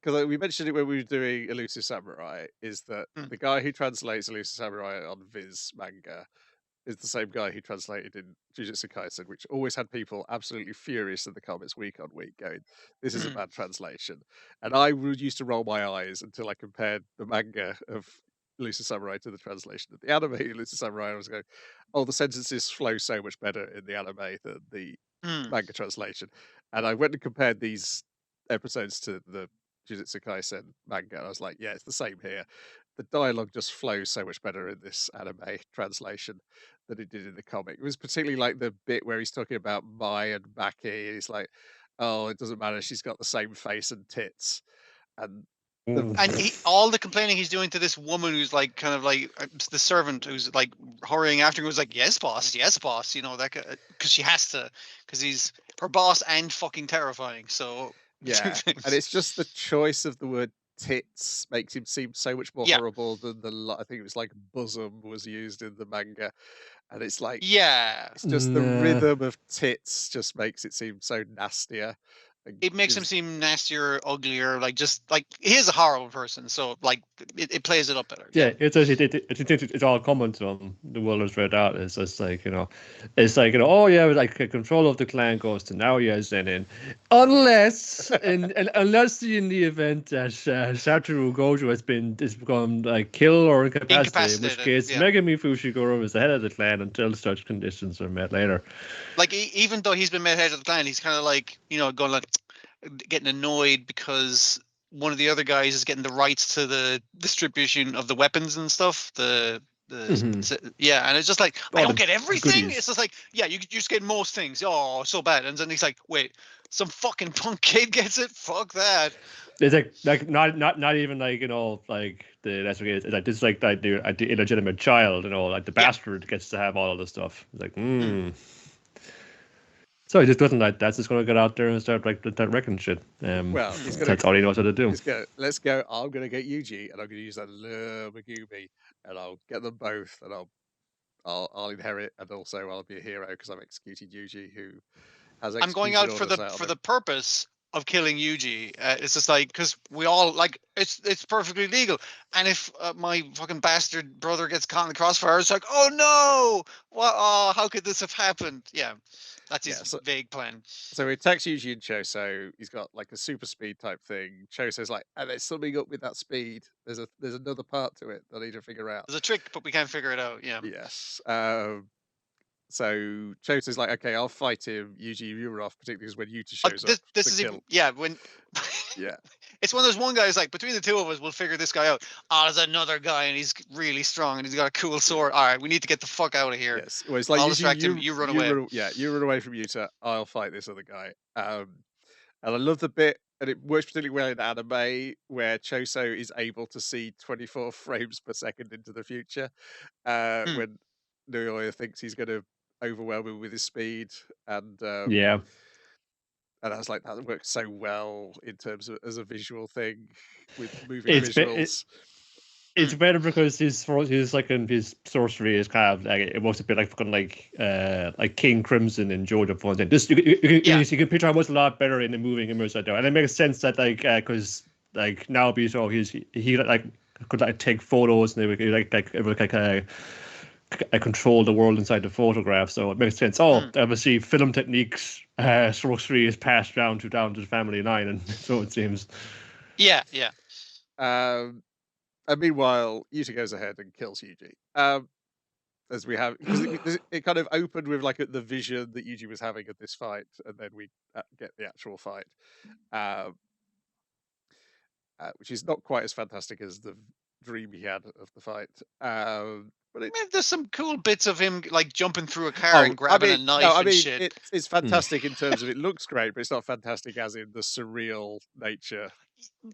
we mentioned it when we were doing Elusive Samurai, is that Mm. the guy who translates Elusive Samurai on Viz manga is the same guy who translated in Jujutsu Kaisen, which always had people absolutely furious in the comments week on week going, this is a bad translation. And I used to roll my eyes until I compared the manga of Elusive Samurai to the translation of the anime Elusive Samurai. I was going, oh, the sentences flow so much better in the anime than the manga translation. And I went and compared these episodes to the Jujutsu Kaisen manga. And I was like, yeah, it's the same here. The dialogue just flows so much better in this anime translation than it did in the comic. It was particularly like the bit where he's talking about Mai and Maki, and he's like, "Oh, it doesn't matter. She's got the same face and tits." And And all the complaining he's doing to this woman who's like kind of like the servant who's like hurrying after him, who's like, yes boss, you know, that because she has to, because he's her boss and fucking terrifying. So yeah, and it's just the choice of the word tits makes him seem so much more horrible than I think it was like bosom was used in the manga. And it's like, it's just the rhythm of tits just makes it seem so nastier. It makes him seem nastier, uglier, like just like he is a horrible person. So like it plays it up better. Yeah, it's all comments on the world is read out. It's just like, you know, oh yeah, like control of the clan goes to Naoya Zenin, unless unless in the event that Satoru Gojo has become like killed or incapacitated, in which case Megami Fushiguro is the head of the clan until such conditions are met later. Like even though he's been made head of the clan, he's kind of like, you know, going like getting annoyed because one of the other guys is getting the rights to the distribution of the weapons and stuff. And it's just like, I don't get everything. It's just like, yeah, you just get most things. Oh, so bad. And then he's like, wait, some fucking punk kid gets it? Fuck that. It's like not even like, you know, like that's what it is. It's like this is like the illegitimate child, you know, like the bastard gets to have all of the stuff. It's like So he just doesn't like that. Just going to get out there and start like that wrecking shit. Well, that's all he knows how to do. Let's go. I'm going to get Yuji, and I'm going to use that Megumi, and I'll get them both, and I'll inherit, and also I'll be a hero because I'm executing Yuji, who has. I'm going out for the purpose of killing Yuji. It's just like, because we all like it's perfectly legal, and if my fucking bastard brother gets caught in the crossfire, it's like, oh no, what? Oh, how could this have happened? Yeah. That's his vague plan. So he attacks Yuji and Choso. He's got like a super speed type thing. Choso's like, and there's something up with that speed. There's another part to it that I need to figure out. There's a trick, but we can't figure it out. Yeah. Yes. So Choso's like, okay, I'll fight him. Yuji, you're off, particularly because when Yuta shows up. This is when. Yeah. It's when there's one guy who's like, between the two of us, we'll figure this guy out. Oh, there's another guy, and he's really strong, and he's got a cool sword. All right, we need to get the fuck out of here. Yes. Well, it's like, I'll distract him. You run away. You run away from Yuta. I'll fight this other guy. And I love the bit, and it works particularly well in anime, where Choso is able to see 24 frames per second into the future. When Naoya thinks he's going to overwhelm him with his speed, and and I was like, that works so well in terms of as a visual thing with moving visuals. It's better because his sorcery is kind of like, it was a bit like fucking like King Crimson in JoJo for instance. This you can picture how much a lot better in the moving image that and it makes sense that like because like now he like could like take photos and it would control the world inside the photograph, so it makes sense. Obviously film techniques sorcery is passed down to the family line, and so it seems. Yeah. And meanwhile, Yuta goes ahead and kills Yuji. As we have, because it kind of opened with like the vision that Yuji was having of this fight, and then we get the actual fight, which is not quite as fantastic as the dream he had of the fight. But there's some cool bits of him like jumping through a car and grabbing a knife and shit. It's fantastic in terms of it looks great, but it's not fantastic as in the surreal nature.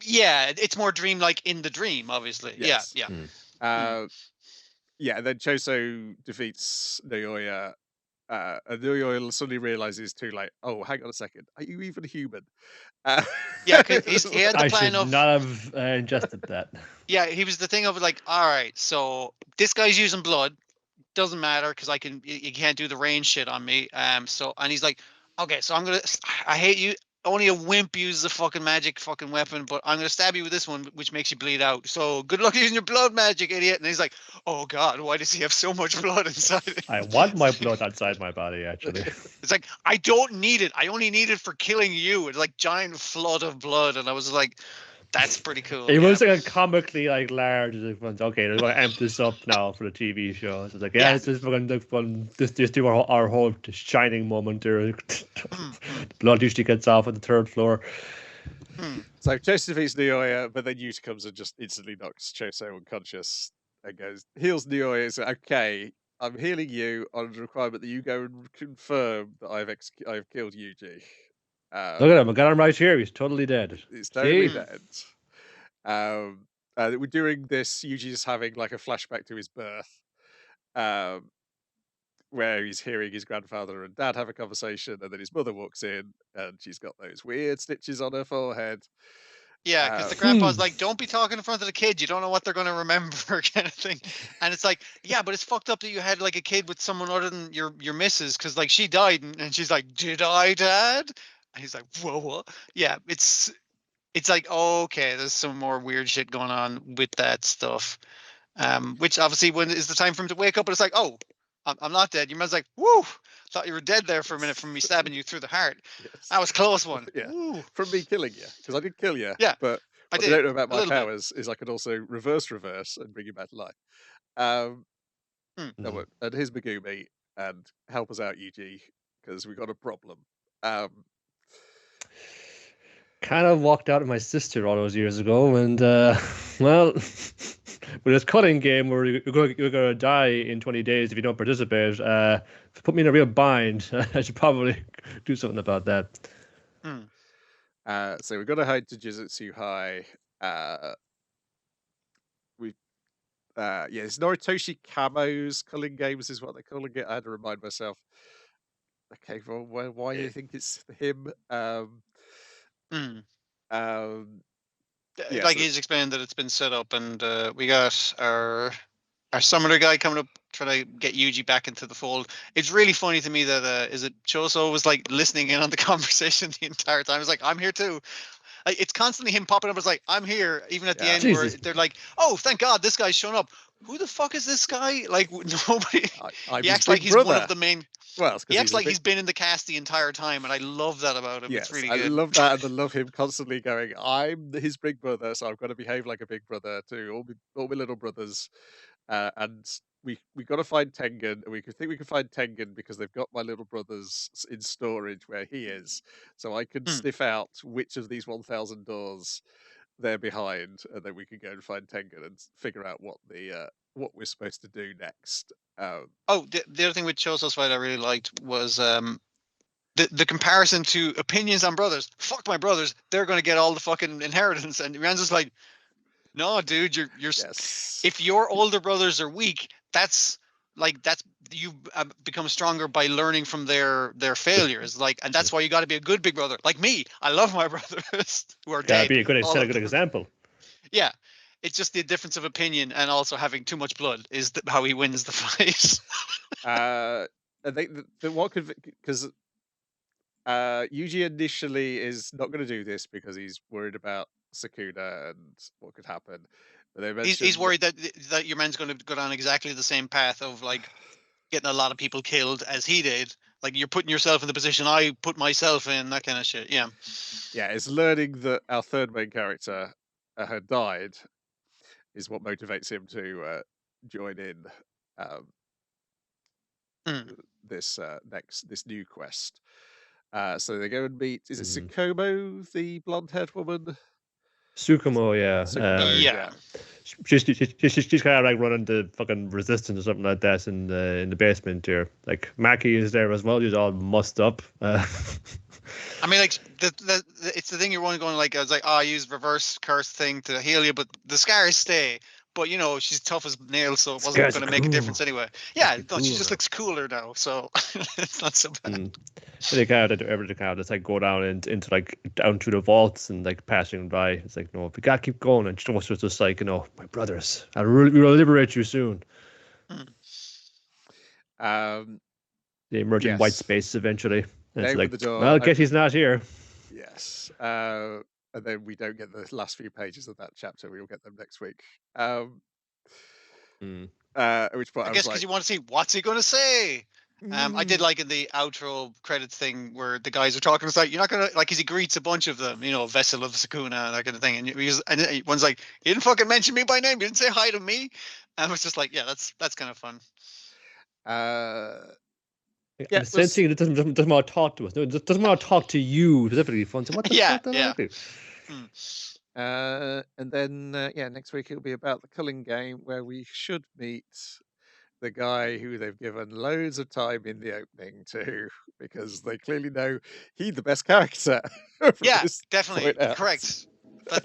Yeah, it's more dream-like in the dream, obviously. Yes. Yeah. And then Choso defeats Naoya, and Nui suddenly realizes too late. Oh, hang on a second. Are you even human? Yeah, 'cause he had the I plan should of not have ingested that. yeah, he was the thing of like, all right, so this guy's using blood. Doesn't matter because I can. You can't do the rain shit on me. So and he's like, okay, so I'm gonna. I hate you. Only a wimp uses a fucking magic fucking weapon, but I'm gonna stab you with this one, which makes you bleed out. So good luck using your blood magic, idiot. And he's like, oh god, why does he have so much blood inside him? I want my blood outside my body, actually. It's like I don't need it. I only need it for killing you. It's like giant flood of blood, and I was like, that's pretty cool. It yeah. was like a comically like large. Okay, they're going to amp this up now for the TV show. So it's like, yeah, Yeah. this is fucking like fun. This do our whole shining moment there. Blood usually gets off on the third floor. So Choso defeats Nioya, but then Yuta comes and just instantly knocks Choso unconscious and goes, heals Nioya. So, okay, I'm healing you on the requirement that you go and confirm that I've killed Yuji. Look at him. I got him right here. He's totally dead. He's totally See? dead. During this, Yuji's having like a flashback to his birth, where he's hearing his grandfather and dad have a conversation, and then his mother walks in, and she's got those weird stitches on her forehead. Yeah, because the grandpa's like, don't be talking in front of the kids. You don't know what they're going to remember, kind of thing. And it's like, yeah, but it's fucked up that you had like a kid with someone other than your missus, because like she died, and she's like, did I, Dad? And he's like, whoa, what? Yeah, it's like, oh, okay, there's some more weird shit going on with that stuff. Which obviously when is the time for him to wake up, but it's like, oh, I'm not dead. Your man's like, woo, thought you were dead there for a minute from me stabbing you through the heart. Yes. That was a close one. Yeah, Woo. from me killing you, because I did kill you. Yeah, but I what you did, don't know about a my little bit. powers is I can also reverse and bring you back to life. And here's Megumi, and help us out, Yuji, because we got a problem. Kind of walked out with my sister all those years ago, and well, with this cutting game where you're going to die in 20 days if you don't participate, put me in a real bind. I should probably do something about that. So we've got to head to JUJUTSU High. It's Noritoshi Kamo's culling games is what they're calling it. I had to remind myself. Okay, well, why do you think it's him? Like he's explained that it's been set up, and we got our summoner guy coming up trying to get Yuji back into the fold. It's really funny to me that is it Choso was like listening in on the conversation the entire time. It's like, I'm here too. Like, it's constantly him popping up. It's like, I'm here. Even at the end where they're like, oh, thank God this guy's shown up. Who the fuck is this guy? Like, nobody. He acts like he's one of the main. Well, he acts like he's been in the cast the entire time, and I love that about him. Yes, it's really I good. love that, and I love him constantly going, I'm his big brother, so I've got to behave like a big brother to all my little brothers. And we got to find Tengen, and we think we can find Tengen because they've got my little brothers in storage where he is, so I can sniff out which of these 1,000 doors they're behind, and then we can go and find Tengen and figure out what we're supposed to do next. The other thing with Choso's fight I really liked was the comparison to opinions on brothers. Fuck my brothers, they're going to get all the fucking inheritance, and Rand's just like, no, dude, you're Yes. if your older brothers are weak, that's you become stronger by learning from their failures. Like, and that's why you got to be a good big brother. Like me, I love my brothers who are dead. Be a good example. Yeah, it's just the difference of opinion, and also having too much blood is how he wins the fight. Because Yuji initially is not going to do this because he's worried about Sakuna and what could happen. But he's worried that your man's going to go down exactly the same path of like getting a lot of people killed as he did. Like, you're putting yourself in the position I put myself in, that kind of shit. Yeah. Yeah, it's learning that our third main character had died is what motivates him to join in this new quest. So they go and meet. Is it Tsukumo, the blonde-haired woman? Tsukumo, yeah. Yeah. She's kind of like running the fucking resistance or something like that in the basement here. Like, Maki is there as well. He's all mussed up. I mean, like it's the thing you're going like, I was like, I use reverse curse thing to heal you, but the scars stay. but she's tough as nails, so it This wasn't guy's going to make a difference cool. anyway. Yeah, Be no, she just cooler. looks cooler now, so it's not so bad. And they kind of every kind of just like go down into like down to the vaults and like passing by. It's like, no, we gotta keep going. And she was just like, my brothers, we will liberate you soon. They emerge in white Yes. space eventually. And it's They like, open the door, well, I guess he's not here. Yes. And then we don't get the last few pages of that chapter. We'll get them next week. At which point I I guess was like, because you want to see what's he going to say. I did "Mm." like in the outro credits thing where the guys are talking. It's like, you're not gonna like, as he greets a bunch of them, Vessel of Sakuna, that kind of thing, and one's like, you didn't fucking mention me by name, you didn't say hi to me, and it's just like, yeah, that's kind of fun. And Yeah, the Sensei doesn't want to talk to us. No, it doesn't want to talk to you specifically. Fun. So what the Yeah, fuck did yeah. I do? and then next week it'll be about the culling game, where we should meet the guy who they've given loads of time in the opening to, because they clearly know he's the best character. From Yeah, this definitely point out. correct.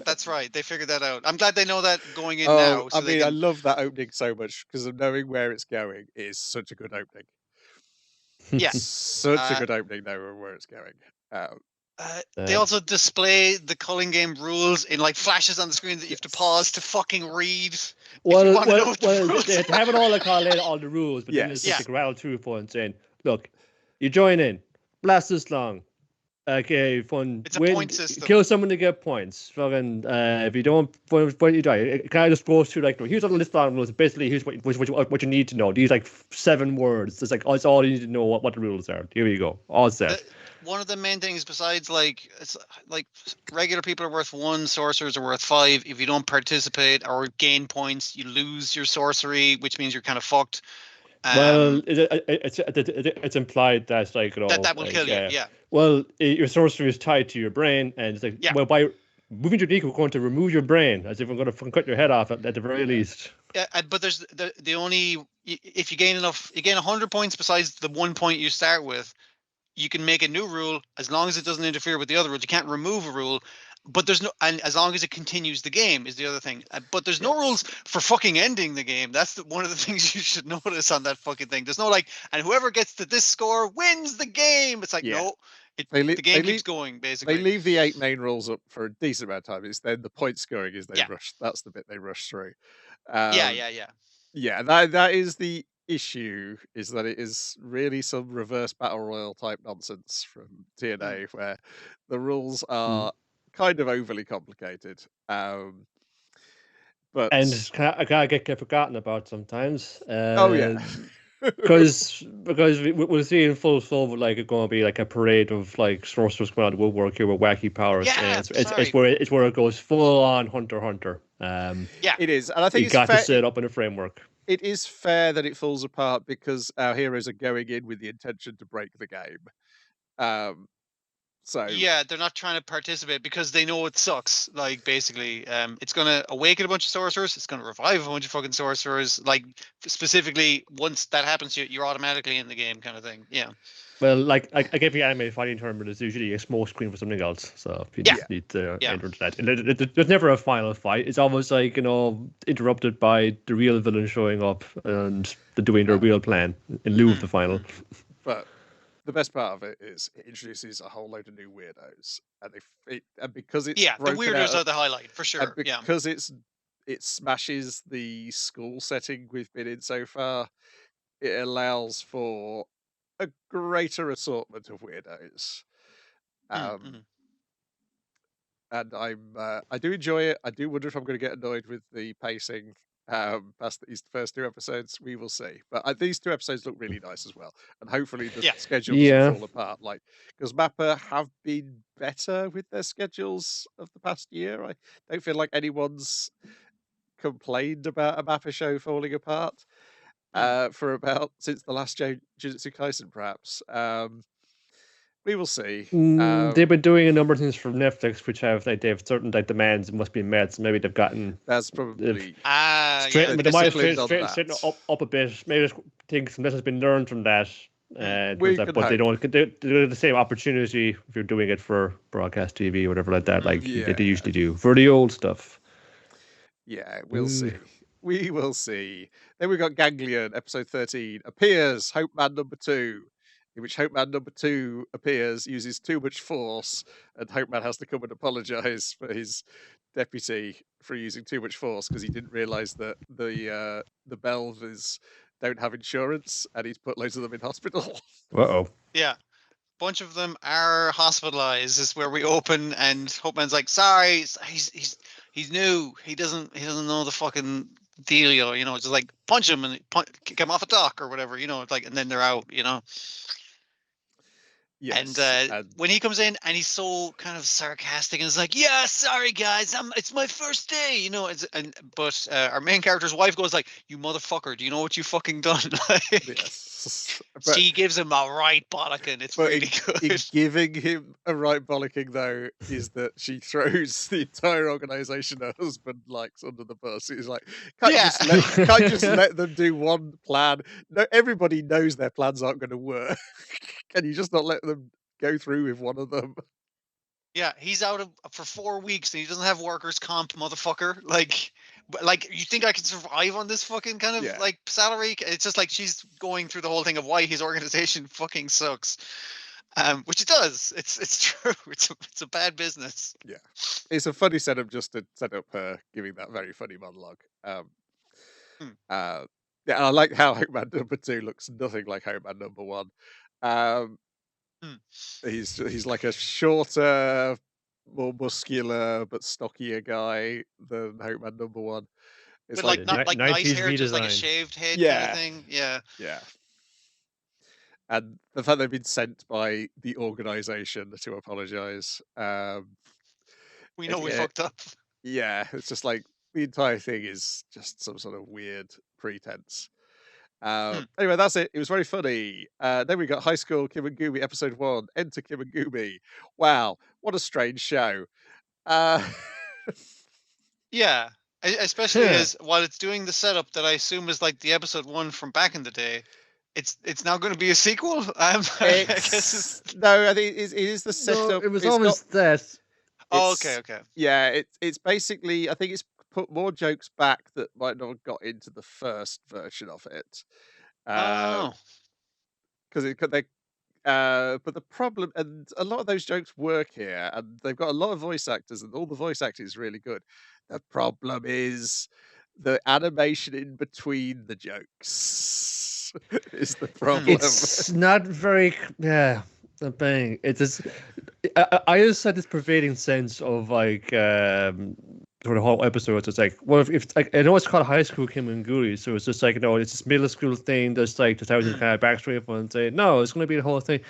That's right. They figured that out. I'm glad they know that going in Oh, now. So I mean, they I can. love that opening so much because of knowing where it's going is such a good opening. Yeah. Such a good opening, knowing where it's going. They also display the culling game rules in like flashes on the screen that you have to pause to fucking read. Well, they have it all like all the rules, but then it's Yes. just like rattle through point saying, look, you join in, blast this long. Okay, fun. It's a point system. Kill someone to get points. Fucking, if you don't, when you die, it kind of just goes through like, here's all the list of rules. Basically, here's what you need to know. These like 7 words. It's like that's all you need to know what the rules are. Here you go, all set. One of the main things, besides like, it's like regular people are worth 1, sorcerers are worth 5. If you don't participate or gain points, you lose your sorcery, which means you're kind of fucked. Well, it's implied that like that will kill you. Yeah. Well, your sorcery is tied to your brain, and it's like, well, by moving your dick, we're going to remove your brain, as if we're going to fucking cut your head off at the very least. Yeah, but there's the only, if you gain 100 points besides the 1 point you start with, you can make a new rule as long as it doesn't interfere with the other rules. You can't remove a rule, but there's no, and as long as it continues the game is the other thing. But there's no rules for fucking ending the game. That's one of the things you should notice on that fucking thing. There's no like, and whoever gets to this score wins the game. It's like, no, the game keeps going, basically. They leave the 8 main rules up for a decent amount of time. It's then the point scoring is they rush. That's the bit they rush through. Yeah, that is the issue, is that it is really some reverse battle royale type nonsense from TNA where the rules are kind of overly complicated. But and I gotta get forgotten about sometimes. Because we'll see in full flow like it's going to be like a parade of like sorcerers coming out of the woodwork here with wacky powers. Yeah, it's where it goes full on Hunter. It is, and I think you got to set it up in a framework. It is fair that it falls apart because our heroes are going in with the intention to break the game. So yeah, they're not trying to participate because they know it sucks. Like, basically, it's gonna awaken a bunch of sorcerers. It's gonna revive a bunch of fucking sorcerers. Like, specifically, once that happens, you're automatically in the game, kind of thing. Yeah. Well, like I gave the anime fighting tournament, there's usually a smoke screen for something else, so you just need to enter into that. There's never a final fight. It's almost like interrupted by the real villain showing up and doing their real plan in lieu of the final. But the best part of it is it introduces a whole load of new weirdos, and because it's the weirdos are the highlight for sure. And because it smashes the school setting we've been in so far, it allows for a greater assortment of weirdos. And I do enjoy it. I do wonder if I'm going to get annoyed with the pacing past these first 2 episodes. We will see. But these 2 episodes look really nice as well, and hopefully the schedule doesn't fall apart. Like, because Mappa have been better with their schedules of the past year. I don't feel like anyone's complained about a Mappa show falling apart since the last JUJUTSU Kaisen, perhaps. We will see. They've been doing a number of things for Netflix, which they have certain demands that must be met. So maybe they've gotten that's probably straighten up a bit. Maybe there's things that has been learned from that. But they don't get the same opportunity if you're doing it for broadcast TV or whatever like that, like they usually do for the old stuff. Yeah, we'll see. We will see. Then we got Ganglion, episode 13. Appears Hope Man number 2, in which Hope Man number 2 appears, uses too much force, and Hope Man has to come and apologize for his deputy for using too much force because he didn't realize that the Belvers don't have insurance, and he's put loads of them in hospital. Uh-oh. Yeah. Bunch of them are hospitalized. This is where we open, and Hope Man's like, sorry, he's new. He doesn't know the fucking dealio, you know, just like punch him and kick him off a dock or whatever, you know, it's like, and then they're out, you know. Yes, And when he comes in and he's so kind of sarcastic and is like, "Yeah, sorry guys, it's my first day," you know. But our main character's wife goes like, "You motherfucker, do you know what you fucking done?" Like, yes. she gives him a right bollocking. It's But really in good. giving him a right bollocking, though, is that she throws the entire organization her husband likes under the bus. He's like, can't Yeah. you just let them do one plan? No, everybody knows their plans aren't going to work. Can you just not let them go through with one of them? Yeah, he's out for 4 weeks and he doesn't have workers' comp, motherfucker. Like, you think I can survive on this fucking kind of Yeah. like salary? It's just like she's going through the whole thing of why his organization fucking sucks. Which it does. It's true. It's a bad business. Yeah, it's a funny setup just to set up her giving that very funny monologue. Yeah, I like how Hangman number 2 looks nothing like Hangman number 1. He's like a shorter, more muscular but stockier guy than Hangman number 1. It's With like, like not like nice 90s hair, just like a redesign. shaved head kind Yeah. of thing. Yeah. yeah. And the fact they've been sent by the organization to apologize. We know we yeah, fucked up. yeah, it's just like the entire thing is just some sort of weird pretense. Anyway, that's it. It was very funny. Then we got High School Kimengumi episode 1. Enter Kimengumi. Wow, what a strange show. Yeah. Especially Yeah. as while it's doing the setup that I assume is like the episode 1 from back in the day. It's now going to be a sequel. I guess No, I think it is the No, setup. it was It's always not- that. Oh, it's- okay. Yeah, it's basically, I think it's put more jokes back that might not have got into the first version of it. Oh. Because but the problem, and a lot of those jokes work here, and they've got a lot of voice actors, and all the voice acting is really good. The problem is the animation in between the jokes is the problem. It's not very. Yeah, the thing. It is. I just had this pervading sense of like for the whole episode. It's like, well, if like I know it's called High School Kimengumi, so it's just like, you know, it's this middle school thing. There's like the thousand kind of backstory for and say no, it's going to be the whole thing,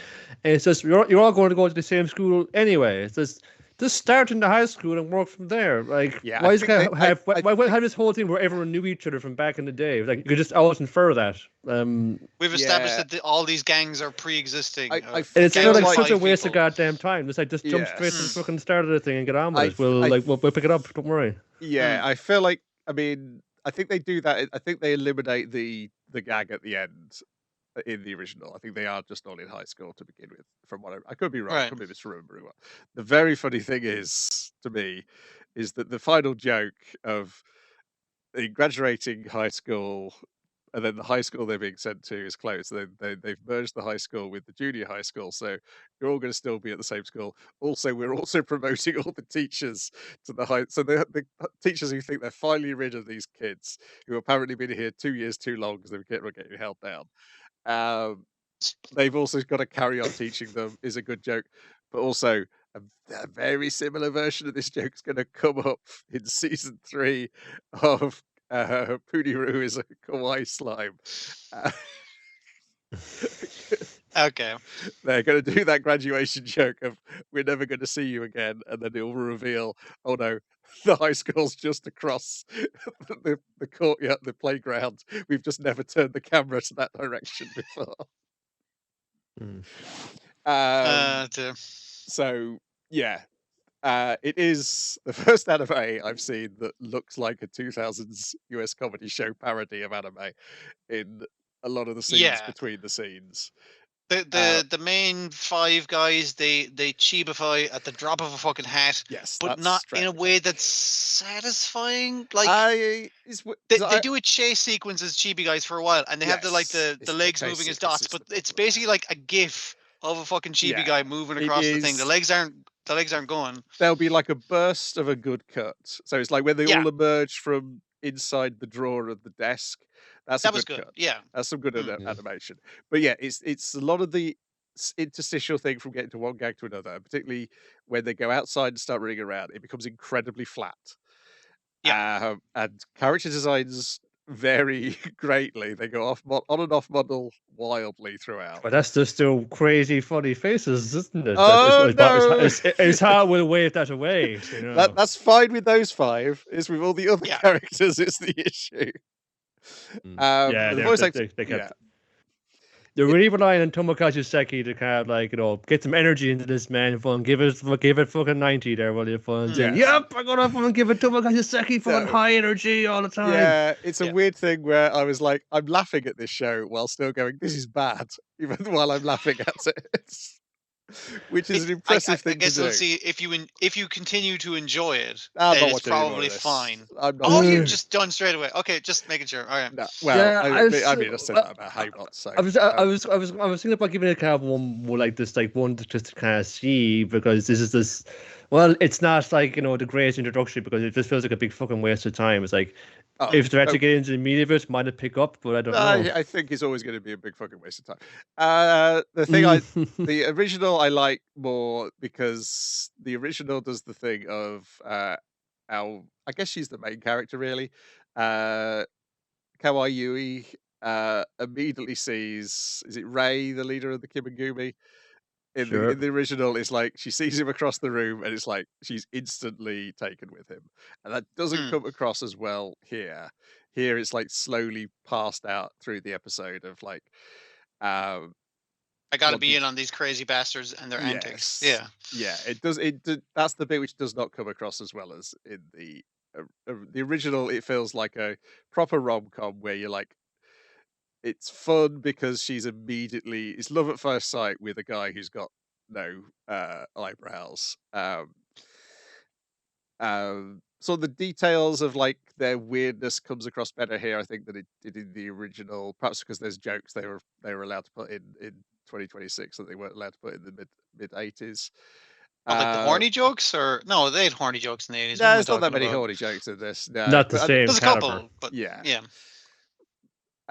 and it's just you're all going to go to the same school anyway. It's just start in the high school and work from there. Like, Yeah, why I is think it they- have I why have this whole thing where everyone knew each other from back in the day? Like, you could just always infer that. We've established Yeah. that all these gangs are pre-existing. I And it's feel still like like such a five waste of people. goddamn time. Just like just jump straight to the Yes. fucking start of the thing and get on with I it. We'll f- we'll pick it up. Don't worry. Yeah, I feel like, I mean, I think they do that. I think they eliminate the gag at the end in the original. I think they are just all in high school to begin with. From what I could be wrong, I Right. could be misremembering. What the very funny thing is to me is that the final joke of the graduating high school, and then the high school they're being sent to is closed. So they've merged the high school with the junior high school. So you're all going to still be at the same school. Also, we're also promoting all the teachers to the high. So the teachers who think they're finally rid of these kids who apparently been here 2 years too long because they're getting held down. They've also got to carry on teaching them is a good joke, but also a very similar version of this joke is going to come up in season 3 of Puniru is a kawaii slime. Okay. They're going to do that graduation joke of we're never going to see you again, and then it will reveal, oh no, the high school's just across the courtyard, the playground. We've just never turned the camera to that direction before. Dear. So yeah, it is the first anime I've seen that looks like a 2000s US comedy show parody of anime in a lot of the scenes Yeah. between the scenes. The main 5 guys, they chibify at the drop of a fucking hat, Yes, but that's not in a straight. way that's satisfying. Like they do a chase sequence as chibi guys for a while, and they have the legs moving as dots, but it's basically like a gif of a fucking chibi guy moving across the thing. The legs aren't going. There'll be like a burst of a good cut. So it's like when they all emerge from inside the drawer of the desk. That's a good cut. Yeah, that's some good animation. But yeah, it's a lot of the interstitial thing from getting to one gag to another, particularly when they go outside and start running around. It becomes incredibly flat. Yeah, and character designs vary greatly. They go on and off model wildly throughout. But that's just still crazy funny faces, isn't it? Oh, no. It's how we'll wave that away. You know? That's fine with those 5. It's with all the other characters it's the issue. The voice acting, they kept. They're really relying on Tomokazu Seki to kind of like, get some energy into this man. Fun, give it fucking 90 there, will you? Fun. Yes. Yep, I'm gonna fucking give it Tomokazu Seki fucking high energy all the time. Yeah, it's a weird thing where I was like, I'm laughing at this show while still going, this is bad, even while I'm laughing at it. Which is an impressive thing to do. I guess we'll see if you continue to enjoy it. Then it's probably fine. I'm not you're just done straight away. Okay, just making sure. All right. No, well, I mean, I said that about Haybot. So I was thinking about giving it kind of one more like this, like one just to kind of see, because this is this. Well, it's not like the greatest introduction, because it just feels like a big fucking waste of time. It's like if they're actually getting into the meat of it, might have pick up, but I don't know. I think it's always going to be a big fucking waste of time. The thing the original I like more, because the original does the thing of I guess she's the main character really. Kawaii immediately sees, is it Ray, the leader of the Kimengumi? In the original, it's like she sees him across the room, and it's like she's instantly taken with him, and that doesn't come across as well here. Here, it's like slowly passed out through the episode of like, I got to be in on these crazy bastards and their antics. Yeah, it does. That's the bit which does not come across as well as in the original. It feels like a proper rom-com where you're like, it's fun because she's immediately, it's love at first sight with a guy who's got no eyebrows. So the details of like their weirdness comes across better here, I think, than it did in the original. Perhaps because there's jokes they were allowed to put in 2026 that they weren't allowed to put in the mid 80s. Like the horny jokes, or no? They had horny jokes in the 80s. No, there's not that many horny jokes in this. No, not the same. There's a couple, but yeah.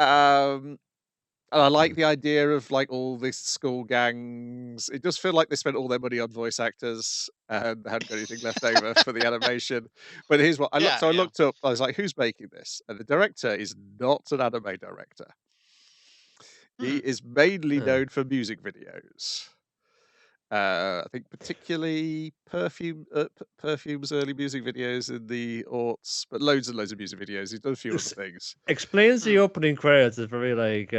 And I like the idea of like all these school gangs. It does feel like they spent all their money on voice actors and hadn't got anything left over for the animation. But here's what I looked. I looked up. I was like, "Who's making this?" And the director is not an anime director. He is mainly known for music videos. I think particularly Perfume's early music videos in the aughts, but loads and loads of music videos. He's done a few other things. Explains the opening credits. It's very like,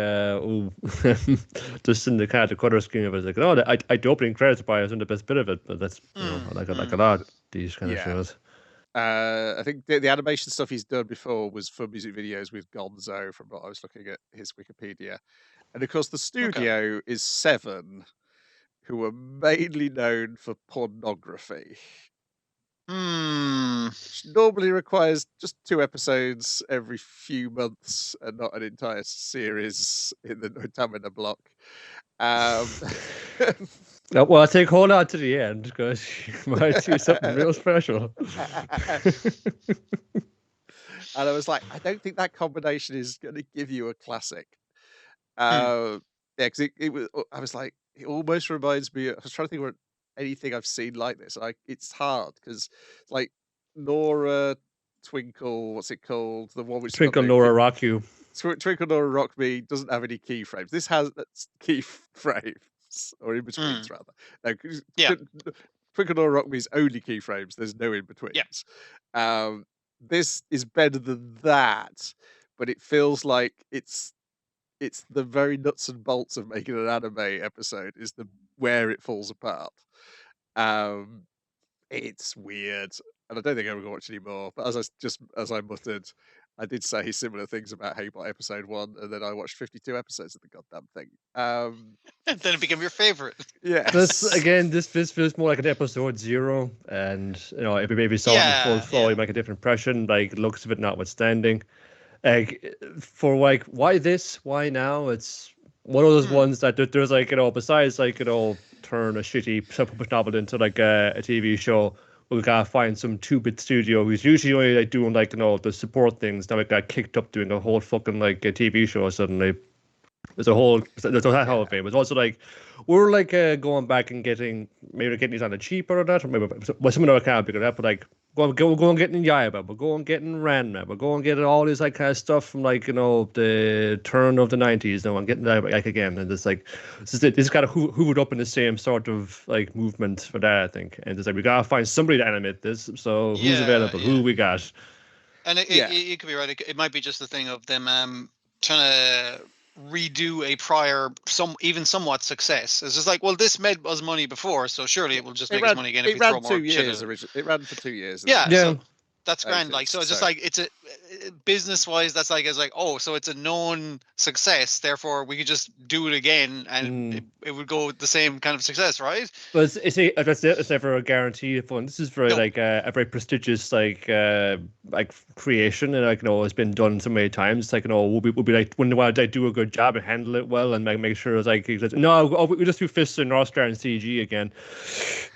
just in the kind of color scheme of it. It's like, the opening credits by is the best bit of it, but that's like a lot of these kind of shows. I think the animation stuff he's done before was for music videos with Gonzo, from what I was looking at his Wikipedia, and of course the studio is Seven, who are mainly known for pornography. Which normally requires just 2 episodes every few months and not an entire series in the Notamina block. Well, I think hold on to the end, because you might do something real special. And I was like, I don't think that combination is going to give you a classic. Because it was. I was like, it almost reminds me. I was trying to think of anything I've seen like this. It's hard because, like, Nora Twinkle, what's it called? The one which Twinkle Nora Rock You. Twinkle Nora Rock Me doesn't have any keyframes. This has keyframes, or in betweens rather. No, Twinkle Nora Rock Me's only keyframes. There's no in betweens. This is better than that, but it feels like it's the very nuts and bolts of making an anime episode is where it falls apart. It's weird, and I don't think I'm gonna watch anymore. But as I muttered, I did say similar things about Haybot episode 1, and then I watched 52 episodes of the goddamn thing. And then it became your favorite. This Yes. again, this feels more like an episode 0, and if you maybe saw it in full flow, you make a different impression. Like looks of it notwithstanding, like for like why this, why now? It's one of those ones that there's like besides like turn a shitty self-published novel into like a TV show. We gotta find some 2-bit studio who's usually only like doing like the support things. Now we got kicked up doing a whole fucking like a TV show suddenly. There's that whole thing. But also like we're like going back and getting these on the cheaper or that, or maybe some of them can't pick it up, but like go and getting Yaiba, we're going getting Ranma, we're going getting all this like kind of stuff from like the turn of the 90s. Now I'm getting that like again, and it's like this got hoovered up in the same sort of like movement for that, I think. And it's like we gotta find somebody to animate this. So who's available? Who we got? And you could be right. It might be just the thing of them trying to redo a prior even somewhat success. It's just like, well, this made us money before, so surely it will just make us money again if we throw more shit at it. It ran for 2 years. Yeah. So that's grand. Like, so it's just like, it's a business wise, that's like, it's like, oh, so it's a known success, therefore we could just do it again and it would go with the same kind of success, right? But it's never a guarantee of fun. This is very like a very prestigious like creation, and like it's been done so many times. It's like we'll be like when they do a good job and handle it well and make sure it's like we just do Fists and North Star and CG again.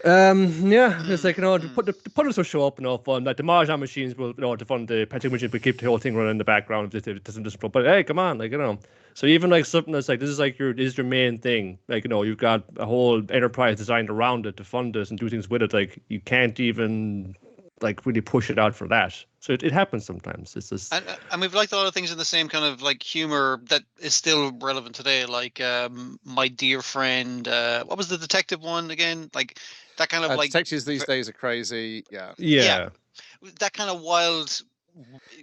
It's like the putters will show up and all fun. Like the Mahjong machines will to fund the petting machines, but keep the whole thing running in the background if it doesn't just. But hey, come on, like So even like something that's like this is your main thing. Like you've got a whole enterprise designed around it to fund this and do things with it. Like you can't even like really push it out for that. So it happens sometimes. It's just and we've liked a lot of things in the same kind of like humor that is still relevant today. Like My Dear Friend. What was the detective one again? Like that kind of like detectives these days are crazy. Yeah. That kind of wild,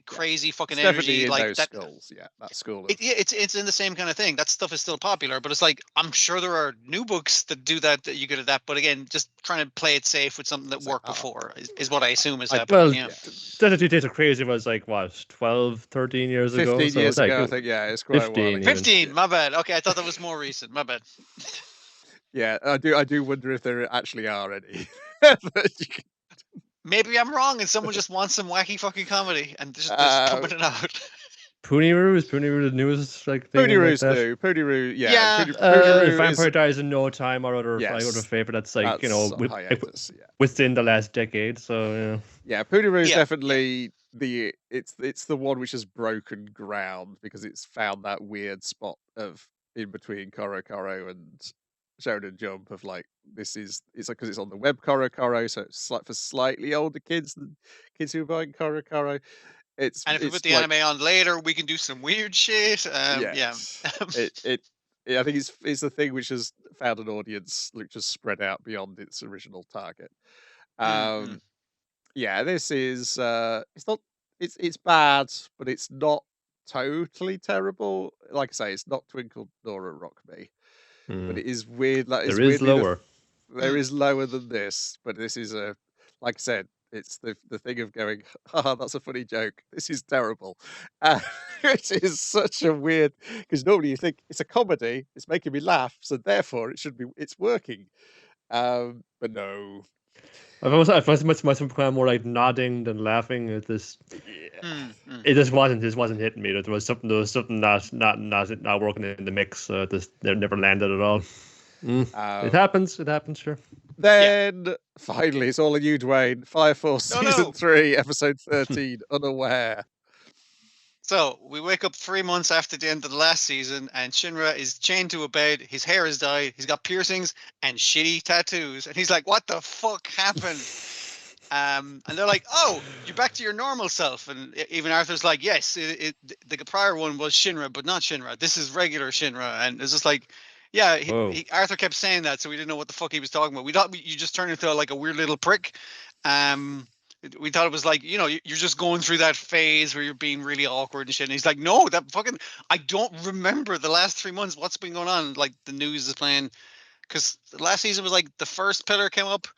crazy fucking it's energy, in like those that. Skulls, that school. It's in the same kind of thing. That stuff is still popular, but it's like I'm sure there are new books that do that you get at that. But again, just trying to play it safe with something that worked before is what I assume is happening. Detective Days Are Crazy was like what 12, 13 years ago. 15 years ago, I think. Yeah, it's quite 15. 15. My bad. Okay, I thought that was more recent. My bad. Yeah, I do wonder if there actually are any. Maybe I'm wrong, and someone just wants some wacky fucking comedy and just pumping it out. Pooniroo is the newest like thing. Pooniroo's new. Pooniroo, Vampire Dies in No Time, or other favorite. That's like within the last decade. So yeah, Pooniroo is definitely it's the one which has broken ground because it's found that weird spot of in between Koro Koro and Shonen Jump of like it's like because it's on the web Koro Koro, so it's like for slightly older kids than kids who are buying Koro Koro. And if we put the anime on later, we can do some weird shit. I think it's the thing which has found an audience which has spread out beyond its original target. This is it's bad, but it's not totally terrible. Like I say, it's not Twinkle Nora Rock Me. But it is weird. Like there is lower. There is lower than this, but this is like I said, it's the thing of going, that's a funny joke. This is terrible. It is such a weird because normally you think it's a comedy, it's making me laugh, so therefore it's working. But no. I was much more like nodding than laughing at this. It just wasn't hitting me. There was something not working in the mix. This never landed at all. It happens, sure. Then finally, it's all on you, Dwayne. Fire Force season 3, episode 13, Unaware. So we wake up 3 months after the end of the last season, and Shinra is chained to a bed. His hair is dyed. He's got piercings and shitty tattoos, and he's like, "What the fuck happened?" And they're like, "Oh, you're back to your normal self." And even Arthur's like, "Yes, the prior one was Shinra, but not Shinra. This is regular Shinra." And it's just like, yeah, Arthur kept saying that, so we didn't know what the fuck he was talking about. We thought you just turned into like a weird little prick. We thought it was like, you're just going through that phase where you're being really awkward and shit. And he's like, no, I don't remember the last 3 months. What's been going on? Like the news is playing. Because the last season was like the first pillar came up.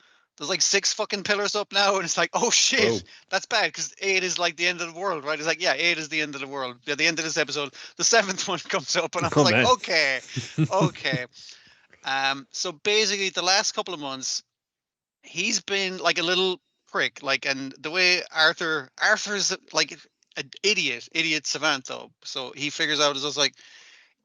there's like 6 fucking pillars up now, and it's like, oh shit, Oh. that's bad because 8 is like the end of the world, right? It's like, yeah, 8 is the end of the world. Yeah, the end of this episode, the 7th one comes up, and I was Oh, like, man. okay. So basically, the last couple of months, he's been like a little prick, like, and the way Arthur's like an idiot savant though. So he figures out is just like,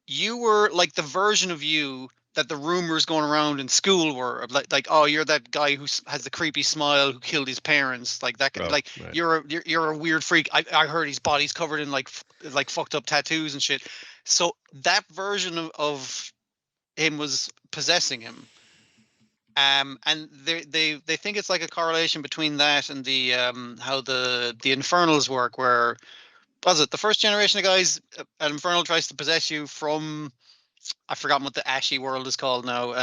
you were like the version of you that the rumors going around in school were of, like oh, you're that guy who has the creepy smile who killed his parents, like that. Oh, Like right. you're a weird freak. I heard his body's covered in like fucked up tattoos and shit. So that version of him was possessing him. And they think it's like a correlation between that and the how the infernals work, where was it the first generation of guys, an infernal tries to possess you from, I've forgotten what the ashy world is called now.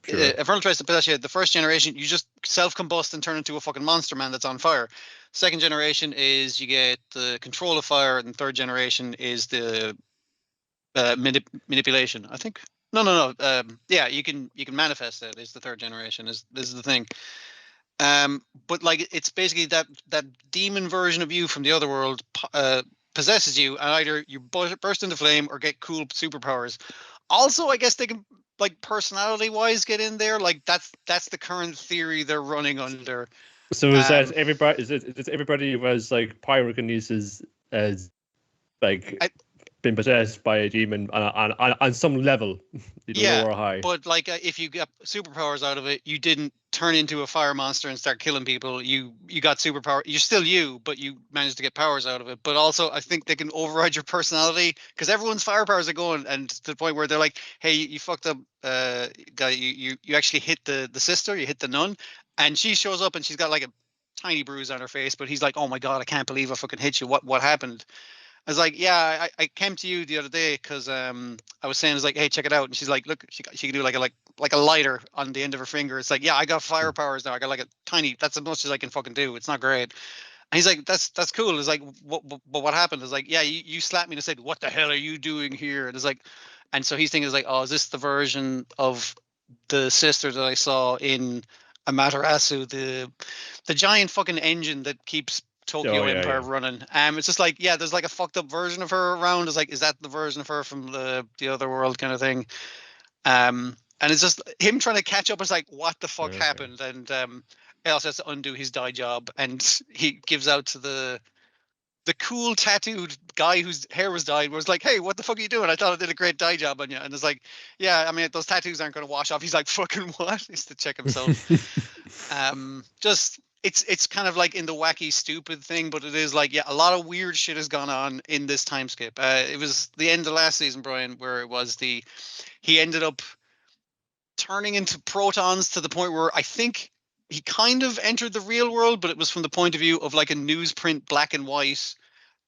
Sure. Infernal tries to possess you. The first generation, you just self-combust and turn into a fucking monster man that's on fire. Second generation is you get the control of fire, and third generation is the manipulation. I think. No. Yeah, you can manifest it. Is the third generation is the thing. But like it's basically that demon version of you from the other world possesses you, and either you burst into flame or get cool superpowers. Also, I guess they can like personality wise get in there. Like that's the current theory they're running under. So is that everybody? Is everybody who has like pyrokinesis as like been possessed by a demon on some level, low or high? But like if you get superpowers out of it, you didn't turn into a fire monster and start killing people. You got superpower. You're still you, but you managed to get powers out of it. But also, I think they can override your personality because everyone's fire powers are going, and to the point where they're like, "Hey, you fucked up, guy. You actually hit the sister. You hit the nun, and she shows up and she's got like a tiny bruise on her face. But he's like, "Oh my god, I can't believe I fucking hit you. What happened?" I was like, yeah, I came to you the other day because I was saying, it's like, hey, check it out. And she's like, look, she can do like a lighter on the end of her finger. It's like, yeah, I got fire powers now. I got like a tiny, that's as much as I can fucking do. It's not great. And he's like, that's cool. It's like, what happened? It's like, yeah, you slapped me and said, what the hell are you doing here? And it's like, and so he's thinking, is like, oh, is this the version of the sister that I saw in Amaterasu, the giant fucking engine that keeps Tokyo Empire running? It's just like, yeah, there's like a fucked up version of her around. It's like, is that the version of her from the other world kind of thing? And it's just him trying to catch up. It's like, what the fuck happened? And he also has to undo his dye job, and he gives out to the cool tattooed guy whose hair was dyed, was like, hey, what the fuck are you doing? I thought I did a great dye job on you. And it's like, yeah, I mean, those tattoos aren't going to wash off. He's like, fucking what? He's to check himself. Just it's kind of like in the wacky stupid thing, but it is like, yeah, a lot of weird shit has gone on in this time skip. It was the end of last season, Brian, where it was he ended up turning into protons to the point where I think he kind of entered the real world, but it was from the point of view of like a newsprint black and white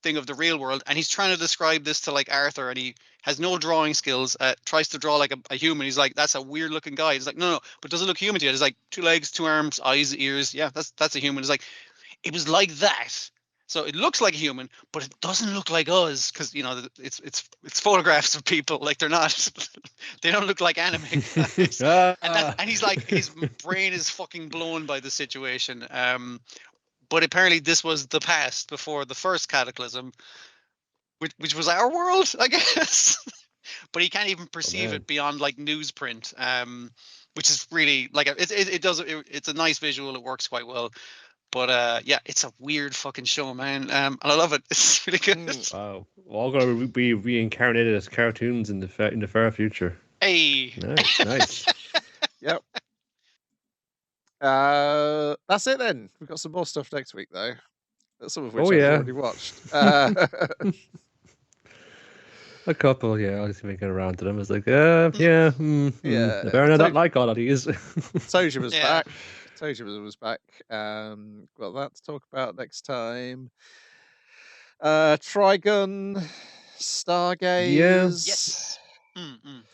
thing of the real world. And he's trying to describe this to like Arthur, and he has no drawing skills, tries to draw like a human. He's like, that's a weird looking guy. He's like, no, but does it look human to you? It's like 2 legs, 2 arms, eyes, ears. Yeah, that's a human. It's like, it was like that. So it looks like a human, but it doesn't look like us, because it's photographs of people. Like they're not, they don't look like anime guys. And he's like, his brain is fucking blown by the situation. But apparently this was the past before the first cataclysm, which was our world, I guess. But he can't even perceive it beyond like newsprint, which is really like it's a nice visual. It works quite well. But yeah, it's a weird fucking show, man. And I love it. It's really good. Wow, we're all gonna be reincarnated as cartoons in the far future. Hey, nice. Yep. That's it then. We've got some more stuff next week though. Some of which I've already watched. A couple, yeah. I just get around to them. It's like, I better not like all of these. Tojima's back. Tojima was back. Got that to talk about next time. Trigun, Stargaze. Yes.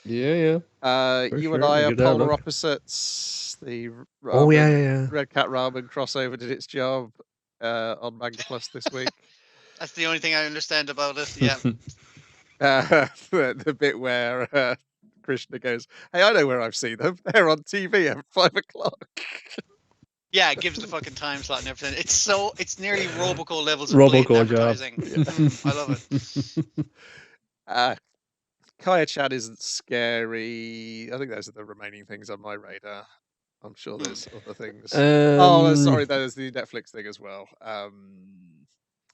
Yeah. You and I are polar opposites. The Red Cat Ramen crossover did its job on Manga Plus this week. That's the only thing I understand about it. Yeah. The bit where Krishna goes, "Hey, I know where I've seen them. They're on TV at 5 o'clock." Yeah, it gives the fucking time slot and everything. It's nearly Roboco levels of blatant Roboco job. advertising. I love it. Kaya-chan isn't scary. I think those are the remaining things on my radar. I'm sure there's other things. Sorry, there's the Netflix thing as well.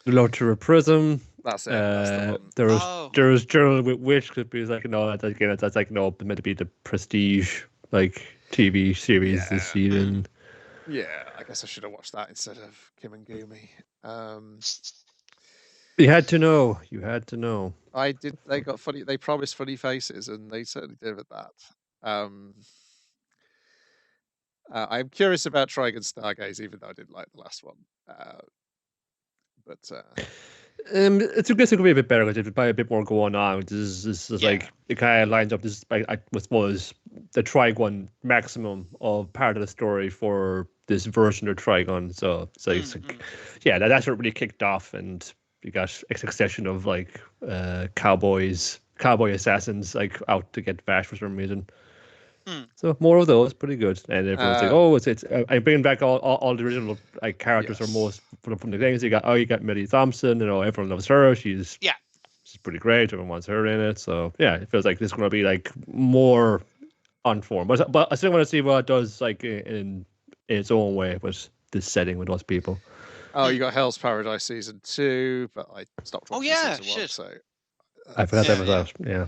Low to a Prism. That's it. That's the one. There was Journal with Witch because that's like meant to be the prestige like TV series this season. Yeah, I guess I should have watched that instead of Kimengumi. You had to know. You had to know. I did. They got funny. They promised funny faces, and they certainly delivered that. I'm curious about Trigun Stargaze, even though I didn't like the last one. But it's going to be a bit better because there's probably a bit more going on. This is like it kind of lines up. This I suppose the Trigun maximum of part of the story for this version of Trigun. So it's like, that's what really kicked off, and you got a succession of like cowboy assassins like out to get Vash for some reason. So more of those, pretty good. And everyone's like, "Oh, it's I'm bringing back all the original like characters or most from the things." You got Millie Thompson. Everyone loves her. She's pretty great. Everyone wants her in it. So yeah, it feels like this is going to be like more on form. But I still want to see what it does like in its own way with this setting with those people. Oh, you got Hell's Paradise season 2, but I stopped watching season 1. So I forgot that was out. Yeah.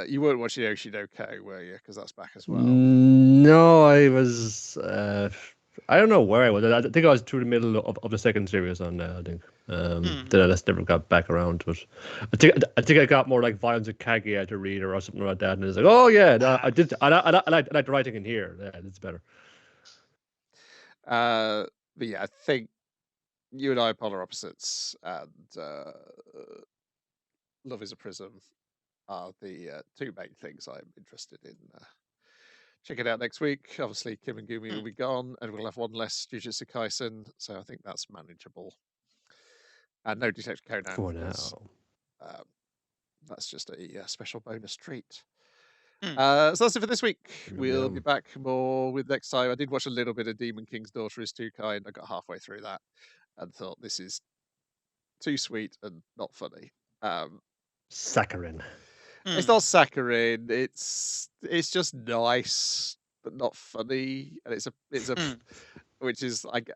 You weren't watching Yokai, were you? Because that's back as well. No, I was. I don't know where I was. I think I was through the middle of the second series on there. I think. Then I just never got back around to it. I think I got more like volumes of Kaguya to read or something like that, and it's like, oh yeah, no, I did. I like the writing in here. Yeah, it's better. But yeah, I think you and I are polar opposites, and Love is a Prism are the two main things I'm interested in. Check it out next week. Obviously, Kimengumi will be gone, and we'll have one less JUJUTSU Kaisen, so I think that's manageable. And no Detective Conan. For now. That's just a special bonus treat. So that's it for this week. We'll be back more with next time. I did watch a little bit of Demon King's Daughter is Too Kind. I got halfway through that and thought this is too sweet and not funny. Saccharine. It's not saccharine. It's just nice but not funny, and it's a which is like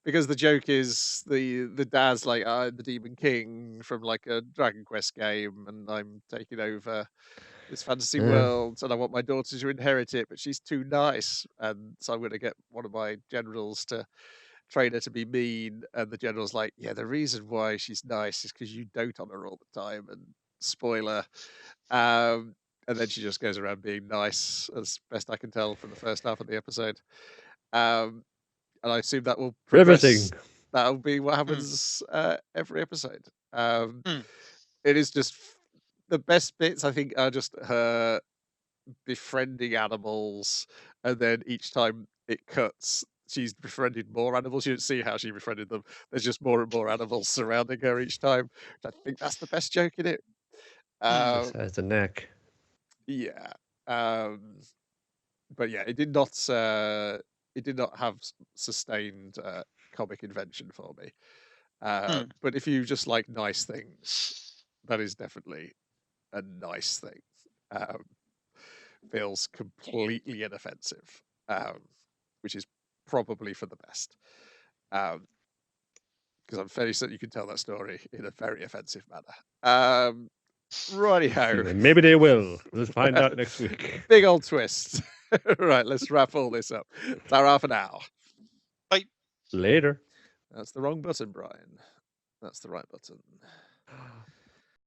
because the joke is the dad's like, I'm the Demon King from like a Dragon Quest game, and I'm taking over this fantasy world, and I want my daughter to inherit it, but she's too nice, and so I'm going to get one of my generals to train her to be mean. And the general's like, yeah, the reason why she's nice is because you dote on her all the time, and spoiler. And then she just goes around being nice, as best I can tell from the first half of the episode. And I assume that will progress. Everything. That'll be what happens every episode. It is just the best bits, I think, are just her befriending animals, and then each time it cuts, she's befriended more animals. You don't see how she befriended them. There's just more and more animals surrounding her each time. I think that's the best joke in it. As a neck. Yeah. But yeah, it did not have sustained comic invention for me. But if you just like nice things, that is definitely a nice thing. Feels completely inoffensive, which is probably for the best. Because I'm fairly certain you can tell that story in a very offensive manner. Righty-ho. Maybe they will. Let's find out next week. Big old twist. Right, let's wrap all this up. Ta-ra for now. Bye. Later. That's the wrong button, Brian. That's the right button.